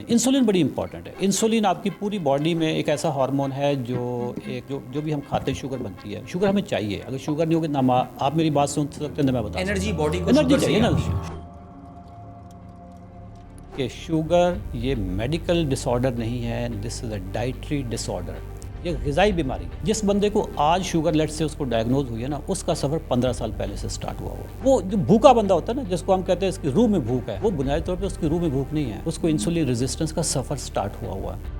Insulin بڑی important ہے. Insulin آپ کی پوری باڈی میں ایک ایسا ہارمون ہے جو بھی ہم کھاتے ہیں شوگر بنتی ہے. شوگر ہمیں چاہیے, اگر شوگر نہیں ہوگی نہ آپ میری بات سن سکتے ہیں نہ میں بتا سکتا. انرجی باڈی کو انرجی شوگر سے چاہیے ہی نا آتی ہے. کہ شوگر یہ میڈیکل ڈس آرڈر نہیں ہے, دس از اے ڈائٹری ڈس آرڈر. یہ غذائی بیماری ہے. جس بندے کو آج شوگر لیٹ سے اس کو ڈائگنوز ہوئی ہے نا, اس کا سفر 15 سال پہلے سے سٹارٹ ہوا. وہ جو بھوکا بندہ ہوتا ہے نا, جس کو ہم کہتے ہیں اس کی روح میں بھوک ہے, وہ بنیادی طور پہ اس کی روح میں بھوک نہیں ہے, اس کو انسولین ریزسٹنس کا سفر سٹارٹ ہوا ہے.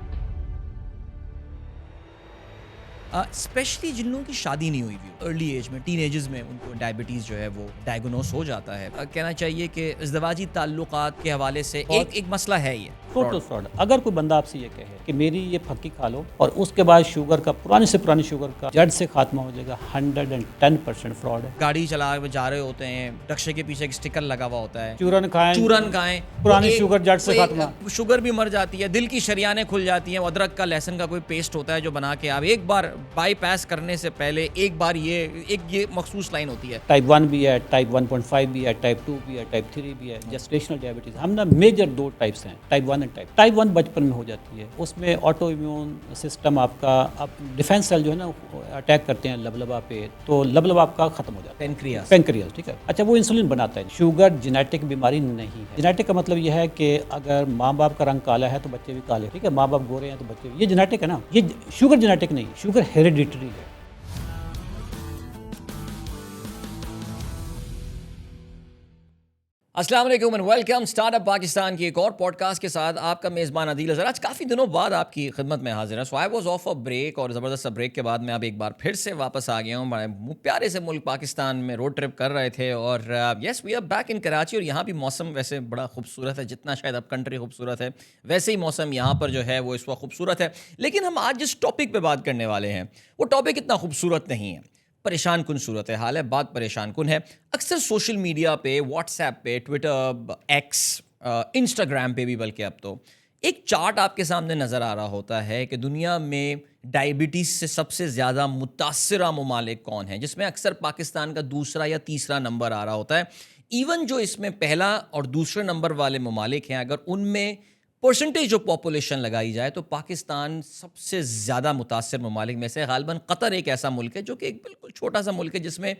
اسپیشلی جن لوگوں کی شادی نہیں ہوئی ہوئی ارلی ایج میں, ٹین ایجز میں ان کو ڈائبٹیز جو ہے وہ ڈائگنوز ہو جاتا ہے. کہنا چاہیے کہ ازدواجی تعلقات کے حوالے سے ایک مسئلہ ہے یہ ٹوٹل فراڈ. اگر کوئی بندہ آپ سے یہ کہے کہ میری یہ پھکی کھا لو اور اس کے بعد شوگر کا پرانی سے پرانی شوگر کا جڑ سے خاتمہ ہو جائے گا, 110% فراڈ ہے. گاڑی چلا جا رہے ہوتے ہیں, رکشے کے پیچھے ایک اسٹیکر لگا ہوا ہوتا ہے, چورن کھائیں, پرانی شوگر جڑ سے خاتمہ. شوگر بھی مر جاتی ہے, دل کی شریانیں کھل جاتی ہیں. ادرک کا لہسن کا کوئی پیسٹ ہوتا ہے جو بنا کے آپ ایک بار بائی پاس کرنے سے پہلے ایک بار یہ مخصوص لائن ہوتی ہے. ٹائپ 1 بھی ہے, ٹائپ 1.5 بھی ہے, ٹائپ 2 بھی ہے, ٹائپ 3 بھی ہے. جسٹیشنل ڈائبٹیز ہم نا میجر 2 ٹائپس ہیں, ٹائپ 1 اینڈ ٹائپ 1 بچپن میں ہو جاتی ہے. اس میں آٹو امیون سسٹم آپ کا ڈیفینس سیل جو ہے نا اٹیک کرتے ہیں لبلبا پہ, تو لبلبا آپ کا ختم ہو جاتا ہے, پینکریاس. ٹھیک ہے, اچھا وہ انسولین بناتا ہے. شوگر جینیٹک بیماری نہیں ہے. جینیٹک کا مطلب یہ ہے کہ اگر ماں باپ کا رنگ کالا ہے تو بچے بھی کالے. ٹھیک ہے, ماں باپ گورے ہیں تو بچے بھی, یہ جینیٹک ہے نا. یہ شوگر جینیٹک نہیں, شوگر ہیریڈیٹری ہے. السلام علیکم and welcome start up Pakistan کی ایک اور پوڈ کاسٹ کے ساتھ. آپ کا میزبان عادل اظہر آج کافی دنوں بعد آپ کی خدمت میں حاضر ہے. So I was off a break, اور زبردست بریک کے بعد میں اب ایک بار پھر سے واپس آ گیا ہوں. بڑے پیارے سے ملک پاکستان میں روڈ ٹرپ کر رہے تھے, اور yes we are back in Karachi. اور یہاں بھی موسم ویسے بڑا خوبصورت ہے, جتنا شاید اب کنٹری خوبصورت ہے ویسے ہی موسم یہاں پر جو ہے وہ اس وقت خوبصورت ہے. لیکن ہم آج جس ٹاپک پہ بات کرنے والے ہیں وہ ٹاپک اتنا خوبصورت نہیں ہے. پریشان کن صورت حال ہے, بات پریشان کن ہے. اکثر سوشل میڈیا پہ, واٹس ایپ پہ, ٹویٹر, ایکس, انسٹاگرام پہ بھی, بلکہ اب تو ایک چارٹ آپ کے سامنے نظر آ رہا ہوتا ہے کہ دنیا میں ڈائبٹیز سے سب سے زیادہ متاثرہ ممالک کون ہیں, جس میں اکثر پاکستان کا دوسرا یا تیسرا نمبر آ رہا ہوتا ہے. ایون جو اس میں پہلا اور دوسرے نمبر والے ممالک ہیں, اگر ان میں پرسنٹیج جو پاپولیشن لگائی جائے تو پاکستان سب سے زیادہ متاثر ممالک میں سے غالباً قطر ایک ایسا ملک ہے جو کہ ایک بالکل چھوٹا سا ملک ہے جس میں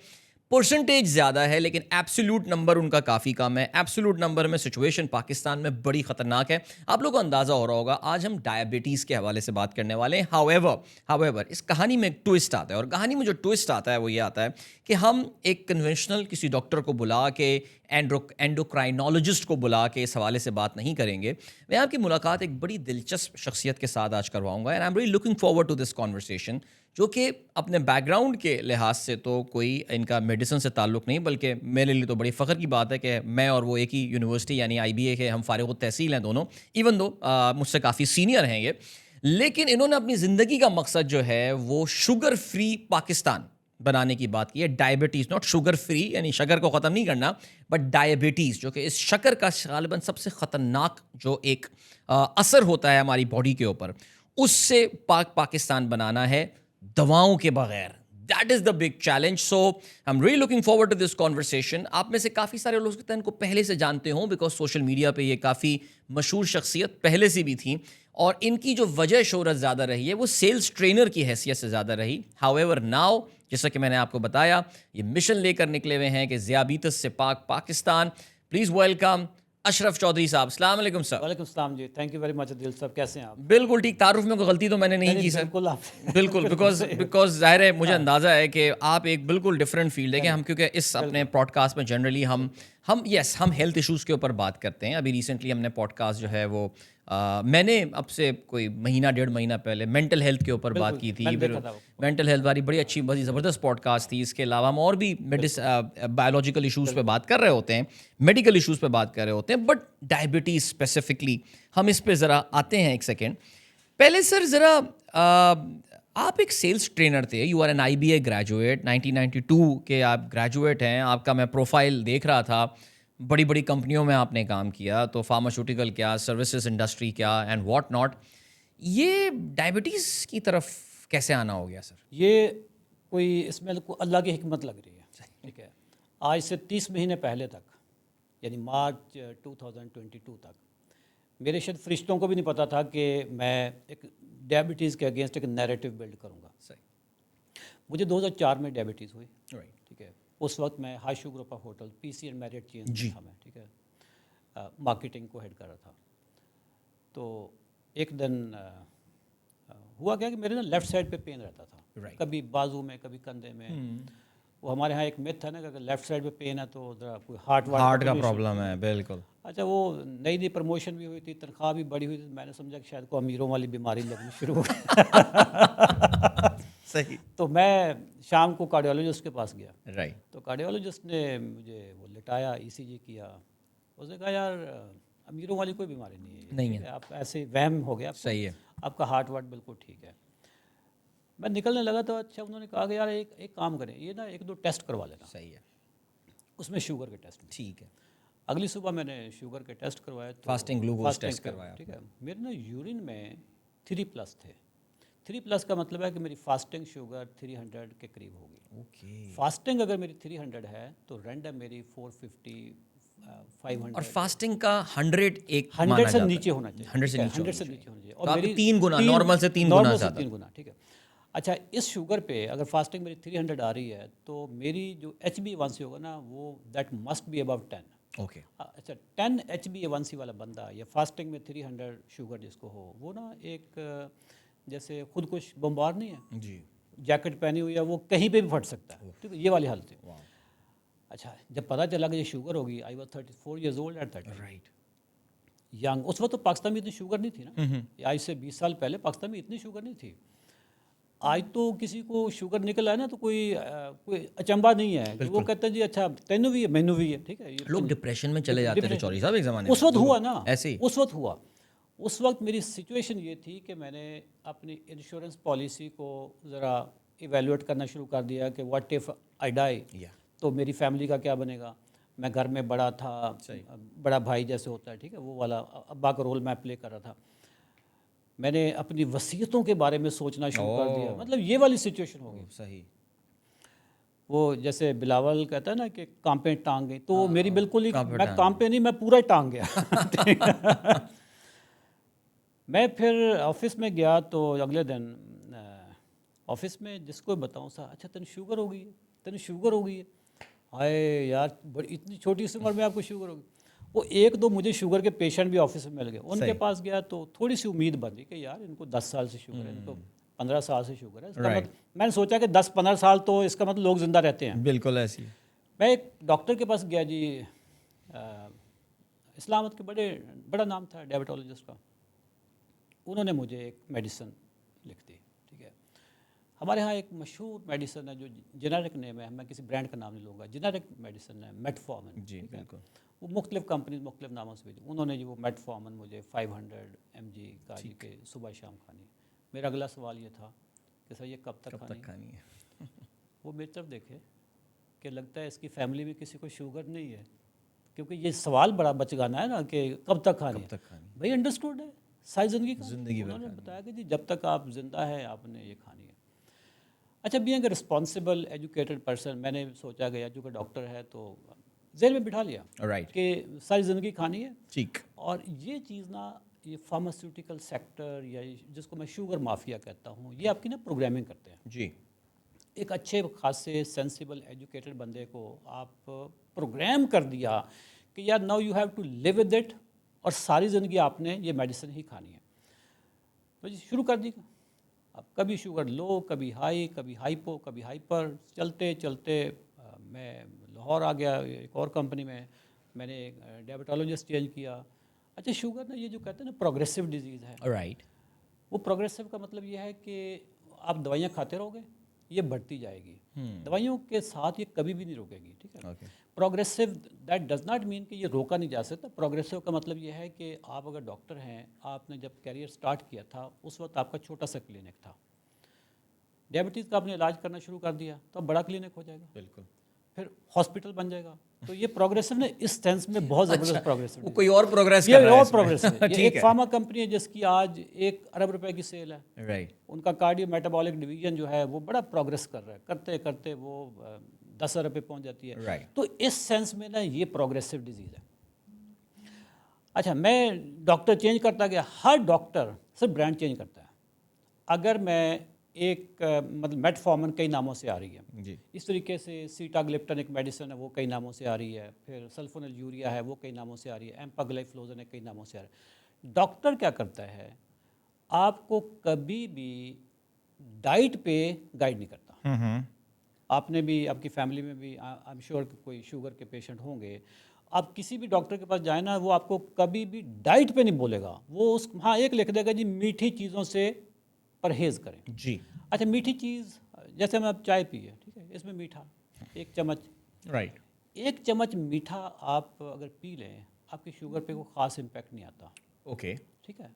پرسنٹیج زیادہ ہے لیکن ایبسولوٹ نمبر ان کا کافی کم ہے. ایبسولوٹ نمبر میں سچویشن پاکستان میں بڑی خطرناک ہے. آپ لوگوں کو اندازہ ہو رہا ہوگا آج ہم ڈائبٹیز کے حوالے سے بات کرنے والے ہیں. ہاؤیور اس کہانی میں ایک ٹوسٹ آتا ہے, اور کہانی میں جو ٹوسٹ آتا ہے وہ یہ آتا ہے کہ ہم ایک کنونشنل کسی ڈاکٹر کو بلا کے, اینڈوکرائنالوجسٹ کو بلا کے اس حوالے سے بات نہیں کریں گے. میں آپ کی ملاقات ایک بڑی دلچسپ شخصیت کے ساتھ آج کرواؤں گا, and I am really looking forward to this conversation, جو کہ اپنے بیک گراؤنڈ کے لحاظ سے تو کوئی ان کا میڈیسن سے تعلق نہیں, بلکہ میرے لیے تو بڑی فخر کی بات ہے کہ میں اور وہ ایک ہی یونیورسٹی یعنی آئی بی اے کے ہم فارغ التحصیل ہیں دونوں, ایون دو مجھ سے کافی سینئر ہیں یہ. لیکن انہوں نے اپنی زندگی کا مقصد جو ہے وہ شوگر فری پاکستان بنانے کی بات کی ہے. ڈائبٹیز, ناٹ شوگر فری یعنی شکر کو ختم نہیں کرنا, بٹ ڈائبٹیز جو کہ اس شکر کا غالباً سب سے خطرناک جو ایک اثر ہوتا ہے ہماری باڈی کے اوپر, اس سے پاکستان بنانا ہے دواؤں کے بغیر. That is the big challenge. So I am really looking forward to this conversation. آپ میں سے کافی سارے لوگ ان کو پہلے سے جانتے ہوں, بیکاز سوشل میڈیا پہ یہ کافی مشہور شخصیت پہلے سے بھی تھیں, اور ان کی جو وجہ شہرت زیادہ رہی ہے وہ سیلز ٹرینر کی حیثیت سے زیادہ رہی. ہاؤیور ناؤ, جیسا کہ میں نے آپ کو بتایا, یہ مشن لے کر نکلے ہوئے ہیں کہ ذیابیطس سے پاک پاکستان. پلیز ویلکم اشرف چودھری صاحب. السلام علیکم سر. وعلیکم السلام جی, تھینک یو ویری مچ عادل صاحب, کیسے ہیں آپ؟ بالکل ٹھیک. تعارف میں کوئی غلطی تو میں نے نہیں کی سر. بالکل بیکاز ظاہر ہے مجھے اندازہ ہے کہ آپ ایک بالکل ڈفرینٹ فیلڈ ہے کہ ہم, کیونکہ اس اپنے پوڈ کاسٹ میں جنرلی ہم ہیلتھ ایشوز کے اوپر بات کرتے ہیں. ابھی ریسنٹلی ہم نے پوڈ کاسٹ جو ہے وہ میں نے اب سے کوئی مہینہ 1.5 مہینہ پہلے مینٹل ہیلتھ کے اوپر بات کی تھی. مینٹل ہیلتھ والی بڑی اچھی بڑی زبردست پوڈ کاسٹ تھی. اس کے علاوہ ہم اور بھی بایولوجیکل ایشوز پہ بات کر رہے ہوتے ہیں, میڈیکل ایشوز پہ بات کر رہے ہوتے ہیں, بٹ ڈائبٹیز اسپیسیفکلی ہم اس پہ ذرا آتے ہیں. ایک سیکنڈ پہلے سر ذرا آپ ایک سیلز ٹرینر تھے, you are an I B A graduate, 1992 کے آپ گریجویٹ ہیں. آپ کا میں پروفائل دیکھ رہا تھا, بڑی بڑی کمپنیوں میں آپ نے کام کیا, تو فارماسیوٹیکل کیا, سروسز انڈسٹری کیا, اینڈ واٹ ناٹ. یہ ڈائبٹیز کی طرف کیسے آنا ہو گیا سر؟ یہ کوئی اس میں اللہ کی حکمت لگ رہی ہے. ٹھیک ہے, آج سے 30 مہینے پہلے تک, یعنی مارچ 2022 تک میرے شاید فرشتوں کو بھی نہیں پتا تھا کہ میں ایک ڈائبٹیز کے اگینسٹ ایک نیریٹو بلڈ کروں گا. صحیح. مجھے 2004 میں ڈائبٹیز ہوئی. رائٹ. ٹھیک ہے. اس وقت میں high sugar of hotel PC and merit chains میں جی. تھا میں. ٹھیک ہے. مارکیٹنگ کو ہیڈ کر رہا تھا. تو ایک دن ہوا کیا کہ میرے نا لیفٹ سائڈ پہ پین رہتا تھا. کبھی بازو میں, کبھی کندھے میں. وہ ہمارے ہاں ایک میتھ ہے نا کہ اگر لیفٹ سائڈ پہ پین ہے تو ذرا کوئی ہارٹ کا پرابلم ہے. بالکل. اچھا, وہ نئی پروموشن بھی ہوئی تھی, تنخواہ بھی بڑی ہوئی تھی. میں نے سمجھا کہ شاید کوئی امیروں والی بیماری لگنی شروع ہو گئی. صحیح. تو میں شام کو کارڈیولوجسٹ کے پاس گیا. رائٹ. تو کارڈیولوجسٹ نے مجھے وہ لٹایا, ECG کیا. اس نے کہا یار امیروں والی کوئی بیماری نہیں ہے, آپ ایسے وہم ہو گیا. صحیح ہے. آپ کا ہارٹ واٹ بالکل ٹھیک ہے. میں نکلنے لگا تو اچھا انہوں نے کہا کہ یار ایک کام کریں, یہ نا 1-2 ٹیسٹ کروا لینا. صحیح ہے. اس میں شوگر کے ٹیسٹ. ٹھیک ہے. اگلی صبح میں نے شوگر کے ٹیسٹ کروائے. فاسٹنگ گلوکوز ٹیسٹ کروایا. ٹھیک ہے. میرے نا یورین میں 3+ تھے. 3+ کا مطلب ہے کہ میری فاسٹنگ شوگر 300 کے قریب ہوگی. اوکے. فاسٹنگ اگر میری 300 ہے تو رینڈم میری 450 500. اور فاسٹنگ کا 100 ایک 100 سے نیچے ہونا چاہیے. 100 سے نیچے ہونا چاہیے. اور میری 3 گنا نارمل سے 3 گنا زیادہ. 3 گنا. ٹھیک ہے. اچھا, اس شوگر پہ اگر فاسٹنگ میری 300 آ رہی ہے تو میری جو HbA1c ہوگا نا وہ that must be above 10. Okay. اچھا, 10 HbA1c والا بندہ یا فاسٹنگ میں 300 شوگر جس کو ہو, وہ نا ایک جیسے خود کش بمبار نہیں ہے جی, جیکٹ پہنی ہوئی ہے, وہ کہیں پہ بھی پھٹ سکتا ہے. ٹھیک ہے, یہ والی حالت ہے. اچھا, جب پتہ چلا کہ یہ شوگر ہوگی, I was 34 years old at that time. Right. Young. اس وقت تو پاکستان میں اتنی شوگر نہیں تھی نا. آج سے 20 سال پہلے پاکستان میں اتنی شوگر نہیں تھی. آج تو کسی کو شوگر نکل آئے نا تو کوئی اچنبا نہیں ہے. وہ کہتے ہیں جی اچھا تینوں بھی ہے مینو بھی ہے. ٹھیک ہے. لوگ ڈپریشن میں چلے جاتے تھے چوری صاحب ایک زمانے. اس وقت ہوا نا, ایسے ہی اس وقت ہوا. اس وقت میری سچویشن یہ تھی کہ میں نے اپنی انشورنس پالیسی کو ذرا ایویلویٹ کرنا شروع کر دیا کہ واٹ ایف آئی ڈائی, تو میری فیملی کا کیا بنے گا. میں گھر میں بڑا تھا, بڑا بھائی جیسے ہوتا ہے. ٹھیک ہے, وہ والا ابا کا رول میں پلے کر رہا تھا. میں نے اپنی وصیتوں کے بارے میں سوچنا شروع کر دیا. مطلب یہ والی سچویشن ہو گئی. صحیح. وہ جیسے بلاول کہتا ہے نا کہ کانپیں ٹانگ گئی, تو میری بالکل ہی میں کانپیں نہیں, میں پورا ہی ٹانگ گیا. میں پھر آفس میں گیا تو اگلے دن آفس میں جس کو بتاؤں سا, اچھا تین شوگر ہو گئی ہے, تین شوگر ہو گئی ہے. ہائے یار, بڑی اتنی چھوٹی سی عمر میں آپ کو شوگر ہو گئی. وہ 1-2 مجھے شوگر کے پیشنٹ بھی آفس میں مل گئے. ان کے پاس گیا تو تھوڑی سی امید بندی کہ یار ان کو 10 سال سے شوگر ہے, ان کو 15 سال سے شوگر ہے. اس کا مطلب میں نے سوچا کہ 10-15 سال تو اس کا مطلب لوگ زندہ رہتے ہیں. بالکل ایسی. میں ایک ڈاکٹر کے پاس گیا جی, اسلامت کے بڑا نام تھا ڈائبٹولوجسٹ کا. انہوں نے مجھے ایک میڈیسن لکھ دی. ٹھیک ہے. ہمارے ہاں ایک مشہور میڈیسن ہے جو جنیرک نیم ہے, میں کسی برانڈ کا نام نہیں لوں گا, جنیرک میڈیسن ہے میٹفارمن. جی بالکل. وہ مختلف کمپنیز مختلف ناموں سے بھی. انہوں نے جو وہ میٹفارمن مجھے 500 mg کا جی کہ صبح شام کھانی. میرا اگلا سوال یہ تھا کہ سر یہ کب تک کھانی ہے. وہ میری طرف دیکھے کہ لگتا ہے اس کی فیملی میں کسی کو شوگر نہیں ہے, کیونکہ یہ سوال بڑا بچگانا ہے نا کہ کب تک کھانی ہے. بھائی انڈرسٹوڈ ہے, ساری زندگی انہوں نے بتایا کہ جی جب تک آپ زندہ ہیں آپ نے یہ کھانی ہے. اچھا, being a responsible educated person, میں نے سوچا گیا جو کہ ڈاکٹر ہے تو ذہن میں بٹھا لیا کہ ساری زندگی کھانی ہے. ٹھیک. اور یہ چیز نا, یہ فارماسیوٹیکل سیکٹر یا جس کو میں شوگر مافیا کہتا ہوں, یہ آپ کی نا پروگرامنگ کرتے ہیں. جی. ایک اچھے خاصے سینسیبل ایجوکیٹڈ بندے کو آپ پروگرام کر دیا کہ یار now you have to live with it, اور ساری زندگی آپ نے یہ میڈیسن ہی کھانی ہے. تو جی شروع کر دی. اب کبھی شوگر لو, کبھی ہائی, کبھی ہائپو, کبھی ہائپر, چلتے چلتے میں لاہور آ گیا. ایک اور کمپنی میں نے ڈائبٹولوجسٹ چینج کیا. اچھا, شوگر نا یہ جو کہتے ہیں نا پروگریسو ڈیزیز ہے. رائٹ. وہ پروگریسو کا مطلب یہ ہے کہ آپ دوائیاں کھاتے رہو گے, یہ بڑھتی جائے گی. دوائیوں کے ساتھ یہ کبھی بھی نہیں روکے گی. ٹھیک ہے. Progressive that does not mean کہ یہ روکا نہیں جا سکتا. پروگریسو کا مطلب یہ ہے کہ آپ اگر ڈاکٹر ہیں, آپ نے جب کیریئر سٹارٹ کیا تھا اس وقت آپ کا چھوٹا سا کلینک تھا, ڈائبٹیز کا آپ نے علاج کرنا شروع کر دیا تو اب بڑا کلینک ہو جائے گا. بالکل. پھر ہاسپٹل بن جائے گا. تو یہ پروگریسو نے اس سینس میں بہت زبردست پروگریسو. کوئی اور پروگریس کر رہا ہے. اور پروگریس ہے. ایک فارما کمپنی ہے جس کی آج 1 ارب روپے کی سیل ہے. رائٹ. ان کا کارڈیو میٹابولک ڈویژن جو ہے وہ بڑا پروگریس کر رہا ہے. کرتے کرتے وہ 10 ارب پہ پہنچ جاتی ہے. تو اس سینس میں نا یہ پروگریسو ڈیزیز ہے. اچھا میں ڈاکٹر چینج کرتا گیا, ہر ڈاکٹر صرف برانڈ چینج کرتا ہے. اگر میں ایک مطلب میٹفارمن کئی ناموں سے آ رہی ہے, جی اس طریقے سے سیٹاگلپٹن ایک میڈیسن ہے وہ کئی ناموں سے آ رہی ہے, پھر سلفونل یوریا ہے وہ کئی ناموں سے آ رہی ہے, ایمپاگلائفلوزن ہے کئی ناموں سے آ رہی ہے. ڈاکٹر کیا کرتا ہے, آپ کو کبھی بھی ڈائٹ پہ گائیڈ نہیں کرتا. آپ نے بھی, آپ کی فیملی میں بھی آئی ایم شیور کوئی شوگر کے پیشنٹ ہوں گے, آپ کسی بھی ڈاکٹر کے پاس جائیں نا, وہ آپ کو کبھی بھی ڈائٹ پہ نہیں بولے گا. وہ ہاں ایک لکھ دے گا جی میٹھی چیزوں سے پرہیز کریں. جی اچھا میٹھی چیز جیسے ہم آپ چائے پیے, ٹھیک ہے, اس میں میٹھا ایک چمچ, رائٹ, ایک چمچ میٹھا آپ اگر پی لیں آپ کی شوگر پہ کوئی خاص امپیکٹ نہیں آتا. اوکے, ٹھیک ہے,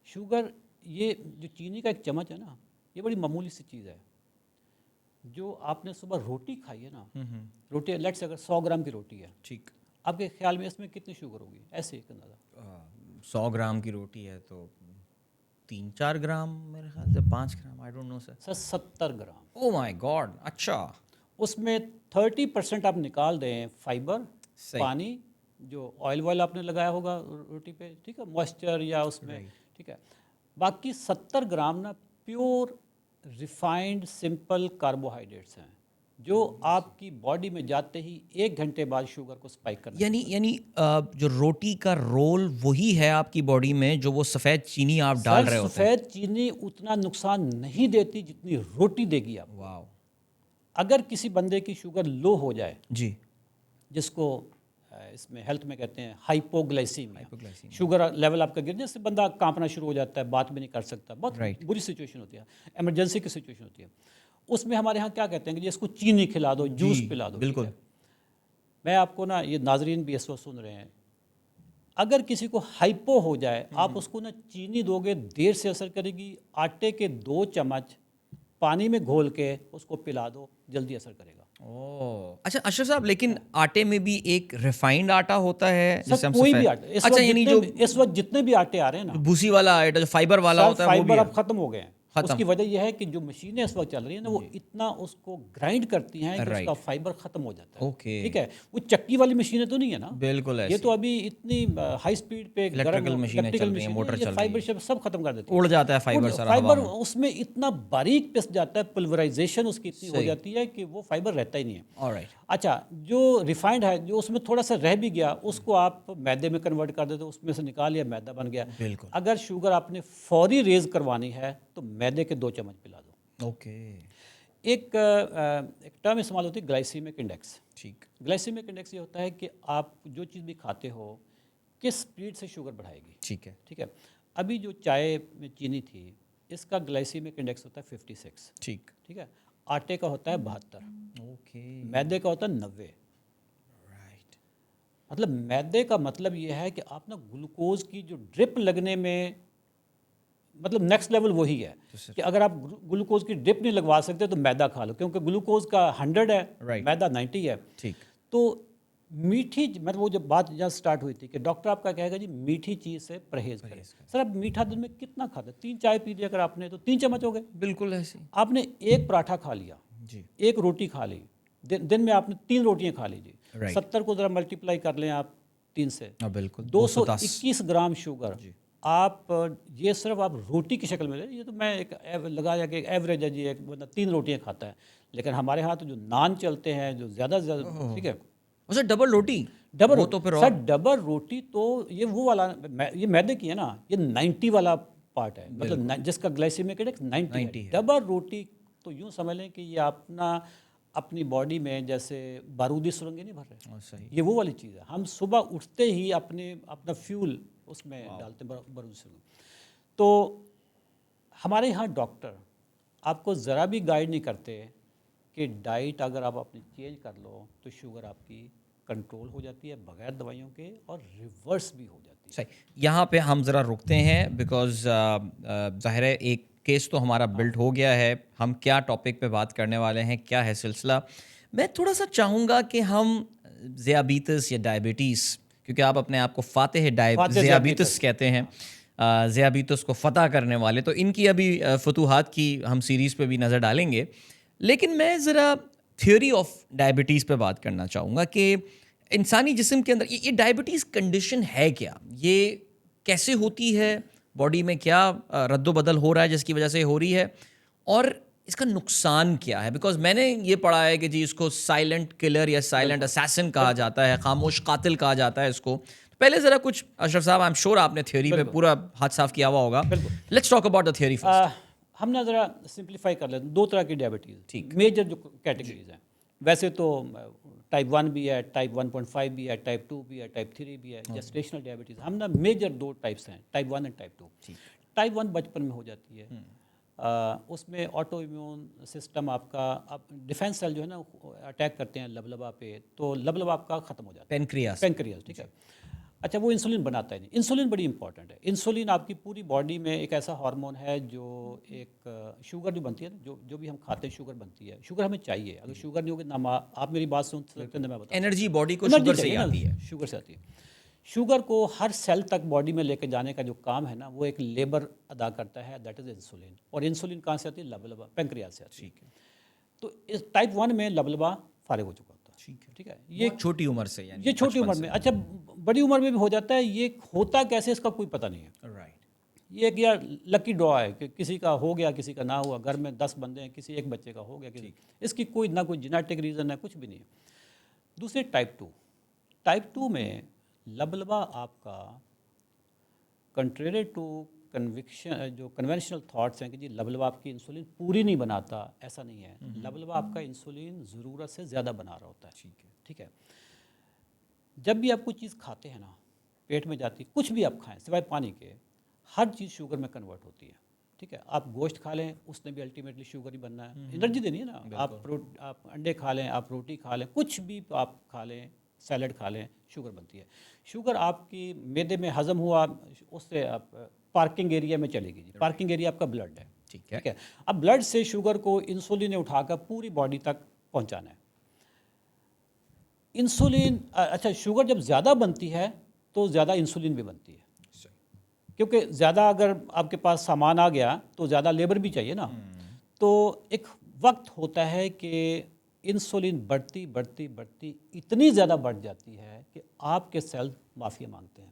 شوگر یہ جو چینی کا ایک چمچ ہے نا, یہ بڑی معمولی سی چیز ہے. جو آپ نے صبح روٹی کھائی ہے نا, روٹی لیٹ سے اگر 100 گرام کی روٹی ہے, ٹھیک, آپ کے خیال میں اس میں کتنی شوگر ہوگی, ایسے ایک اندازہ؟ 100 گرام کی روٹی ہے تو 3-4 گرام, میرے خیال سے 5 gram, I don't know sir. Sir 70 gram. Oh my god, اچھا, اس میں 30% آپ نکال دیں فائبر, صحیح, پانی, جو آئل وائل آپ نے لگایا ہوگا روٹی پہ, ٹھیک ہے, موئسچر یا اس میں, ٹھیک ہے. باقی 70 گرام نا پیور ریفائنڈ سمپل کاربوہائیڈریٹس ہیں جو آپ کی باڈی میں جاتے ہی 1 گھنٹے بعد شوگر کو اسپائک کرنا. یعنی جو روٹی کا رول وہی ہے آپ کی باڈی میں جو وہ سفید چینی آپ ڈال رہے ہوتے ہیں. سفید چینی اتنا نقصان نہیں دیتی جتنی روٹی دے گی آپ. واو, اگر کسی بندے کی شوگر لو ہو جائے, جی, جس کو اس میں ہیلتھ میں کہتے ہیں ہائپوگلائسیمیا, ہائپوگلائسیمیا, شوگر لیول آپ کا گر جس سے بندہ کانپنا شروع ہو جاتا ہے, بات بھی نہیں کر سکتا, بہت بری سچویشن ہوتی ہے, ایمرجنسی کی سچویشن ہوتی ہے. اس میں ہمارے ہاں کیا کہتے ہیں کہ اس کو چینی کھلا دو, جوس پلا دو. بالکل. میں آپ کو نا, یہ ناظرین بھی اس وقت سن رہے ہیں, اگر کسی کو ہائپو ہو جائے آپ اس کو نا چینی دو گے دیر سے اثر کرے گی, آٹے کے 2 چمچ پانی میں گھول کے اس کو پلا دو, جلدی اثر کرے گا. اوہ, اچھا اشرف صاحب, لیکن آٹے میں بھی ایک ریفائنڈ آٹا ہوتا ہے جسے ہم کوئی بھی سفید, آٹا, اچھا یعنی جو اس وقت جتنے بھی آٹے آ رہے ہیں نا, بھوسی والا آٹا جو فائبر والا ہوتا ہے وہ بھی فائبر ہے اب ختم ہو گئے ہیں. اس کی وجہ یہ ہے کہ جو مشینیں اس وقت چل رہی ہیں نا, وہ اتنا اس کو گرائنڈ کرتی ہیں کہ اس کا فائبر ختم ہو جاتا ہے. اوکے, ٹھیک ہے, وہ چکی والی مشینیں تو نہیں ہے نا, بالکل یہ تو ابھی اتنی ہائی سپیڈ پہ الیکٹریکل مشینیں چل رہی ہیں, موٹر چل رہی فائبر ہے, سب ختم کر دیتی ہے, اڑ جاتا ہے فائبر سارا ہوا فائبر میں. اس میں اتنا باریک پس جاتا ہے, پلورائزیشن اس کی اتنی ہو جاتی ہے کہ وہ فائبر رہتا ہی نہیں ہے. آلرائٹ, اچھا جو ریفائنڈ ہے, جو اس میں تھوڑا سا رہ بھی گیا, اس کو آپ میدے میں کنورٹ کر دیتے, اس میں سے نکال لیا, میدا بن گیا. بالکل, اگر شوگر آپ نے فوری ریز کروانی ہے تو میدے کے 2 چمچ پلا دو. اوکے, ایک ٹرم استعمال ہوتی ہے گلائسیمک انڈیکس. ٹھیک, گلائسیمک انڈیکس یہ ہوتا ہے کہ آپ جو چیز بھی کھاتے ہو کس سپیڈ سے شوگر بڑھائے گی. ٹھیک ہے, ٹھیک ہے, ابھی جو چائے میں چینی تھی اس کا گلائسیمک انڈیکس ہوتا ہے 56. ٹھیک, ٹھیک ہے, آٹے کا ہوتا ہے 72, اوکے, میدے کا ہوتا ہے 90. رائٹ, مطلب میدے کا مطلب یہ ہے کہ آپ نا گلوکوز کی جو ڈرپ لگنے میں, مطلب نیکسٹ لیول وہی ہے کہ اگر آپ گلوکوز کی ڈرپ نہیں لگوا سکتے تو میدا کھا لو, کیونکہ گلوکوز کا 100 ہے, میدا 90 ہے. ٹھیک, تو میٹھی, مطلب وہ جب بات جہاں سٹارٹ ہوئی تھی کہ ڈاکٹر آپ کا کہے گا جی میٹھی چیز سے پرہیز کریں. سر آپ میٹھا دن میں کتنا کھاتے, 3 چائے پی لی اگر آپ نے تو 3 چمچ ہو گئے. بالکل ایسے, آپ نے 1 پراٹھا کھا لیا, جی, 1 روٹی کھا لی, دن میں آپ نے 3 روٹیاں کھا لیجیے, 70 کو ذرا ملٹیپلائی کر لیں آپ 3 سے, بالکل 221 گرام شوگر. آپ یہ صرف آپ روٹی کی شکل میں لیں, یہ تو میں ایک لگایا کہ ایک ایوریج ہے جی, ایک بندہ 3 روٹیاں کھاتا ہے, لیکن ہمارے ہاں تو جو نان چلتے ہیں جو زیادہ سے زیادہ, ٹھیک ہے, سر ڈبل روٹی, ڈبل تو پھر سر ڈبل روٹی تو یہ وہ والا, یہ میدے کی ہے نا, یہ 90 والا پارٹ ہے, مطلب جس کا گلائسیمک انڈیکس 90 ہے. ڈبل روٹی تو یوں سمجھ لیں کہ یہ اپنی باڈی میں جیسے بارودی سرنگیں نہیں بھر رہے, یہ وہ والی چیز ہے. ہم صبح اٹھتے ہی اپنا فیول اس میں ڈالتے ہیں, بارودی سرنگ. تو ہمارے یہاں ڈاکٹر آپ کو ذرا بھی گائیڈ نہیں کرتے کہ ڈائٹ اگر آپ اپنی چینج کر لو تو شوگر آپ کی کنٹرول ہو جاتی ہے بغیر دوائیوں کے, اور ریورس بھی ہو جاتی ہے. صحیح, یہاں پہ ہم ذرا رکتے ہیں بیکاز ظاہر ہے ایک کیس تو ہمارا بلڈ ہو گیا ہے, ہم کیا ٹاپک پہ بات کرنے والے ہیں, کیا ہے سلسلہ. میں تھوڑا سا چاہوں گا کہ ہم ذیابیطس یا ڈائبٹیز, کیونکہ آپ اپنے آپ کو فاتح ذیابیطس کہتے ہیں, ذیابیطس کو فتح کرنے والے, تو ان کی ابھی فتوحات کی ہم سیریز پہ بھی نظر ڈالیں گے. لیکن میں ذرا تھیوری آف ڈائبٹیز پہ بات کرنا چاہوں گا کہ انسانی جسم کے اندر یہ ڈائبٹیز کنڈیشن ہے کیا؟ یہ کیسے ہوتی ہے؟ باڈی میں کیا رد و بدل ہو رہا ہے جس کی وجہ سے ہو رہی ہے؟ اور اس کا نقصان کیا ہے؟ بیکاز میں نے یہ پڑھا ہے کہ جی اس کو سائلنٹ کلر یا سائلنٹ اسیسن کہا جاتا ہے، خاموش قاتل کہا جاتا ہے اس کو. پہلے ذرا کچھ اشرف صاحب، آئی ایم شیور آپ نے تھیوری پہ پورا ہاتھ صاف کیا ہوا ہوگا. Let's talk about the theory first. ہم نے ذرا سمپلیفائی کر لیتے ہیں. دو طرح کی ڈائبٹیز میجر جو کیٹیگریز ہیں. ویسے تو ٹائپ 1 بھی ہے، ٹائپ 1.5 بھی ہے، ٹائپ 2 بھی ہے، ٹائپ 3 بھی ہے. جسٹیشنل ڈائبٹیز ہم نا میجر دو ٹائپس ہیں، ٹائپ 1 اینڈ ٹائپ 2. ٹائپ 1 بچپن میں ہو جاتی ہے. اس میں آٹو امیون سسٹم آپ کا ڈیفینس سیل جو ہے نا اٹیک کرتے ہیں لبلبا پہ، تو لبلبا آپ کا ختم ہو جاتا ہے. پینکریاس ٹھیک ہے. اچھا وہ انسولین بناتا ہے نہیں. انسولین بڑی امپورٹنٹ ہے. انسولین آپ کی پوری باڈی میں ایک ایسا ہارمون ہے جو ایک شوگر جو بنتی ہے نا، جو بھی ہم کھاتے ہیں شوگر بنتی ہے. شوگر ہمیں چاہیے. اگر شوگر نہیں ہوگی نہ آپ میری بات سن سکتے ہیں، میں بتا انرجی باڈی کو شوگر سے ہی آتی ہے. شوگر سے آتی ہے. شوگر کو ہر سیل تک باڈی میں لے کے جانے کا جو کام ہے نا، وہ ایک لیبر ادا کرتا ہے، دیٹ از انسولین. اور انسولین کہاں سے آتی ہے؟ لبلبا پینکریاس سے آتی ہے. تو اس ٹائپ 1 میں لبلبا فارغ ہو چکا ہوتا ہے. ٹھیک ہے. یہ چھوٹی عمر سے، یہ چھوٹی عمر میں. اچھا بڑی عمر میں بھی ہو جاتا ہے. یہ ہوتا کیسے اس کا کوئی پتہ نہیں ہے. رائٹ. یہ ایک یار لکی ڈرا ہے کہ کسی کا ہو گیا کسی کا نہ ہوا. گھر میں 10 بندے ہیں، کسی ایک بچے کا ہو گیا. اس کی کوئی نہ کوئی جینیٹک ریزن ہے، کچھ بھی نہیں ہے. دوسرے ٹائپ 2. ٹائپ 2 میں لبلبا آپ کا کنٹریری ٹو کنوکشن جو کنونشنل تھاٹس ہیں کہ جی لبلبا آپ کی انسولین پوری نہیں بناتا، ایسا نہیں ہے. لبلبا آپ کا انسولین ضرورت سے زیادہ بنا رہا ہوتا ہے. ٹھیک ہے. جب بھی آپ کوئی چیز کھاتے ہیں نا، پیٹ میں جاتی، کچھ بھی آپ کھائیں سوائے پانی کے، ہر چیز شوگر میں کنورٹ ہوتی ہے. ٹھیک ہے. آپ گوشت کھا لیں، اس نے بھی الٹیمیٹلی شوگر ہی بننا ہے. انرجی دینی ہے نا. آپ انڈے کھا لیں، آپ روٹی کھا لیں، کچھ بھی آپ کھا لیں، سیلڈ کھا لیں، شوگر بنتی ہے. شوگر آپ کی معدے میں ہضم ہوا، اس سے آپ پارکنگ ایریا میں چلے گی. پارکنگ ایریا آپ کا بلڈ ہے. ٹھیک ہے. اب بلڈ سے شوگر کو انسولین نے اٹھا کر پوری باڈی تک پہنچانا ہے. انسولین اچھا شوگر جب زیادہ بنتی ہے تو زیادہ انسولین بھی بنتی ہے، کیونکہ زیادہ اگر آپ کے پاس سامان آ گیا تو زیادہ لیبر بھی چاہیے نا. تو ایک وقت ہوتا ہے کہ انسولین بڑھتی بڑھتی بڑھتی اتنی زیادہ بڑھ جاتی ہے کہ آپ کے سیل معافی مانگتے ہیں،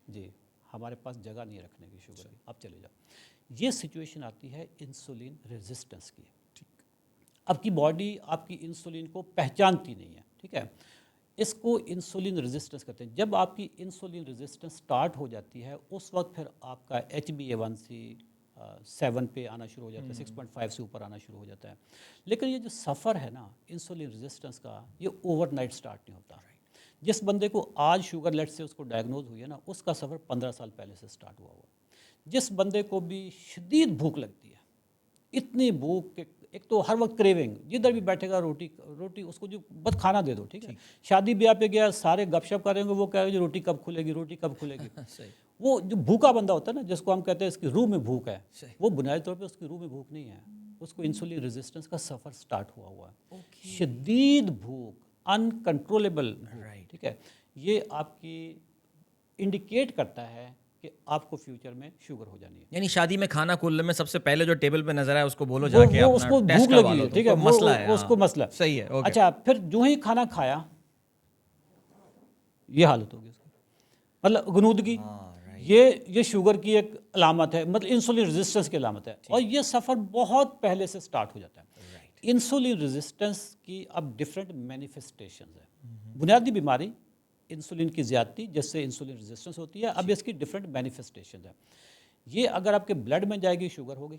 جی ہمارے پاس جگہ نہیں رکھنے کی شوگر کی، آپ چلے جاؤ. یہ سچویشن آتی ہے انسولین ریزسٹنس کی. آپ کی باڈی آپ کی انسولین کو پہچانتی نہیں ہے. ٹھیک ہے. اس کو انسولین ریزسٹنس کہتے ہیں. جب آپ کی انسولین ریزسٹنس سٹارٹ ہو جاتی ہے، اس وقت پھر آپ کا HbA1c 7 پہ آنا شروع ہو جاتا ہے، 6.5 سے اوپر آنا شروع ہو جاتا ہے. لیکن یہ جو سفر ہے نا انسولین ریزسٹنس کا، یہ اوور نائٹ سٹارٹ نہیں ہوتا. جس بندے کو آج شوگر لیٹ سے اس کو ڈائگنوز ہوئی ہے نا، اس کا سفر 15 سال پہلے سے سٹارٹ ہوا. جس بندے کو بھی شدید بھوک لگتی ہے، اتنی بھوک کہ ایک تو ہر وقت کریونگ، جدھر بھی بیٹھے گا روٹی اس کو جو بس کھانا دے دو. ٹھیک ہے. شادی بیاہ پہ گیا، سارے گپ شپ کریں گے، وہ کہہ رہے روٹی کب کھلے گی، روٹی کب کھلے گی. وہ جو بھوکا بندہ ہوتا ہے نا، جس کو ہم کہتے ہیں اس کی روح میں بھوک ہے، وہ بنیادی طور پہ اس کی روح میں بھوک نہیں ہے، اس کو انسولین ریزسٹنس کا سفر سٹارٹ ہوا ہے. شدید بھوک، انکنٹرولیبل. ٹھیک ہے. یہ آپ کی انڈیکیٹ کرتا ہے کہ آپ کو فیوچر میں شوگر ہو جانی ہے. یعنی شادی میں کھانا کھولنے میں سب سے پہلے جو ٹیبل پہ نظر آئے اس کو بولو جا کے اس کو بھوک لگی ہے. ٹھیک ہے. مسئلہ ہے، اس کو مسئلہ. صحیح ہے. اچھا پھر جو ہی کھانا کھایا یہ حالت ہوگی اس کی، مطلب غنودگی. یہ شوگر کی ایک علامت ہے، مطلب انسولین ریزسٹنس کی علامت ہے. اور یہ سفر بہت پہلے سے سٹارٹ ہو جاتا ہے. انسولین ریزسٹنس کی اب ڈفرینٹ مینیفیسٹیشنز ہیں. بنیادی بیماری انسولین کی زیادتی، جس سے انسولین ریزسٹنس ہوتی ہے. اب اس کی ڈفرینٹ مینیفیسٹیشنز ہیں. یہ اگر آپ کے بلڈ میں جائے گی شوگر ہوگی،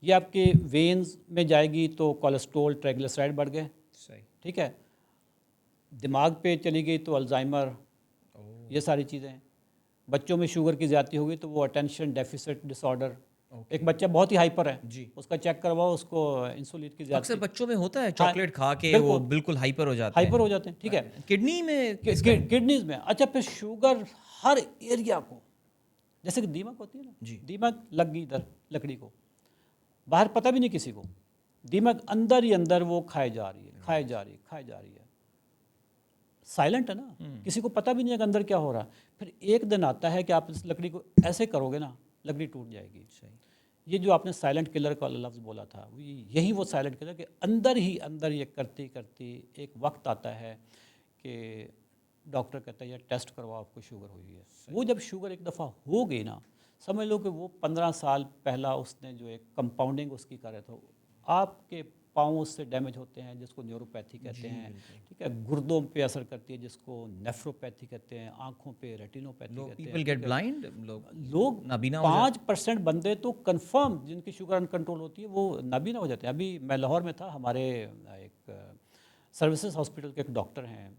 یہ آپ کے وینز میں جائے گی تو کولیسٹرول ٹرائگلیسرائڈ بڑھ گئے. ٹھیک ہے. دماغ پہ چلی گئی تو الزائمر، یہ ساری چیزیں. بچوں میں شوگر کی زیادتی ہوگی تو وہ اٹینشن ڈیفیسٹ ڈس آرڈر. ایک بچہ بہت ہی ہائپر ہے، اس کا چیک کرواؤ، اس کو انسولین کی زیادتی. اکثر بچوں میں ہوتا ہے، چاکلیٹ کھا کے وہ بالکل ہائپر ہو جاتے ہیں. ٹھیک ہے. کڈنی میں، کڈنیز میں. اچھا پھر شوگر ہر ایریا کو، جیسے کہ دیمک ہوتی ہے نا، دیمک لگ گئی ادھر لکڑی کو، باہر پتہ بھی نہیں کسی کو. دیمک اندر ہی اندر وہ کھائے جا رہی ہے، کھائے جا رہی ہے. سائلنٹ ہے نا، کسی کو پتہ بھی نہیں ہے کہ اندر کیا ہو رہا. پھر ایک دن آتا ہے کہ آپ اس لکڑی کو ایسے کرو گے نا، لکڑی ٹوٹ جائے گی. یہ جو آپ نے سائلنٹ کلر کا لفظ بولا تھا یہی وہ سائلنٹ کلر کہ اندر ہی اندر یہ کرتی کرتی ایک وقت آتا ہے کہ ڈاکٹر کہتا ہے یہ ٹیسٹ کرواؤ آپ کو شوگر ہوئی ہے. وہ جب شوگر ایک دفعہ ہو گئی نا, سمجھ لو کہ وہ 15 سال پہلا اس نے جو ایک کمپاؤنڈنگ اس کی کر رہا تھا, آپ کے پاؤں اس سے ڈیمیج ہوتے ہیں جس کو نیوروپیتھی کہتے ہیں, ٹھیک ہے, گردوں پہ اثر کرتی ہے جس کو نیفروپیتھی کہتے ہیں, آنکھوں پہ ریٹینوپیتھی کہتے ہیں. پیپل گیٹ بلائنڈ, لوگ نابینا 5% بندے تو کنفرم جن کی شوگر ان کنٹرول ہوتی ہے وہ نابینا ہو جاتے ہیں. ابھی میں لاہور میں تھا, ہمارے ایک سروسز ہاسپٹل کے ایک ڈاکٹر ہیں,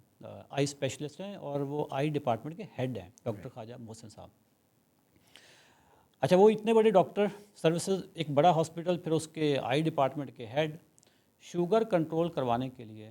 آئی اسپیشلسٹ ہیں, اور وہ آئی ڈپارٹمنٹ کے ہیڈ ہیں, ڈاکٹر خواجہ محسن صاحب. اچھا, وہ اتنے بڑے ڈاکٹر, سروسز, ایک بڑا ہاسپٹل, پھر اس کے آئی ڈپارٹمنٹ کے ہیڈ, شوگر کنٹرول کروانے کے لیے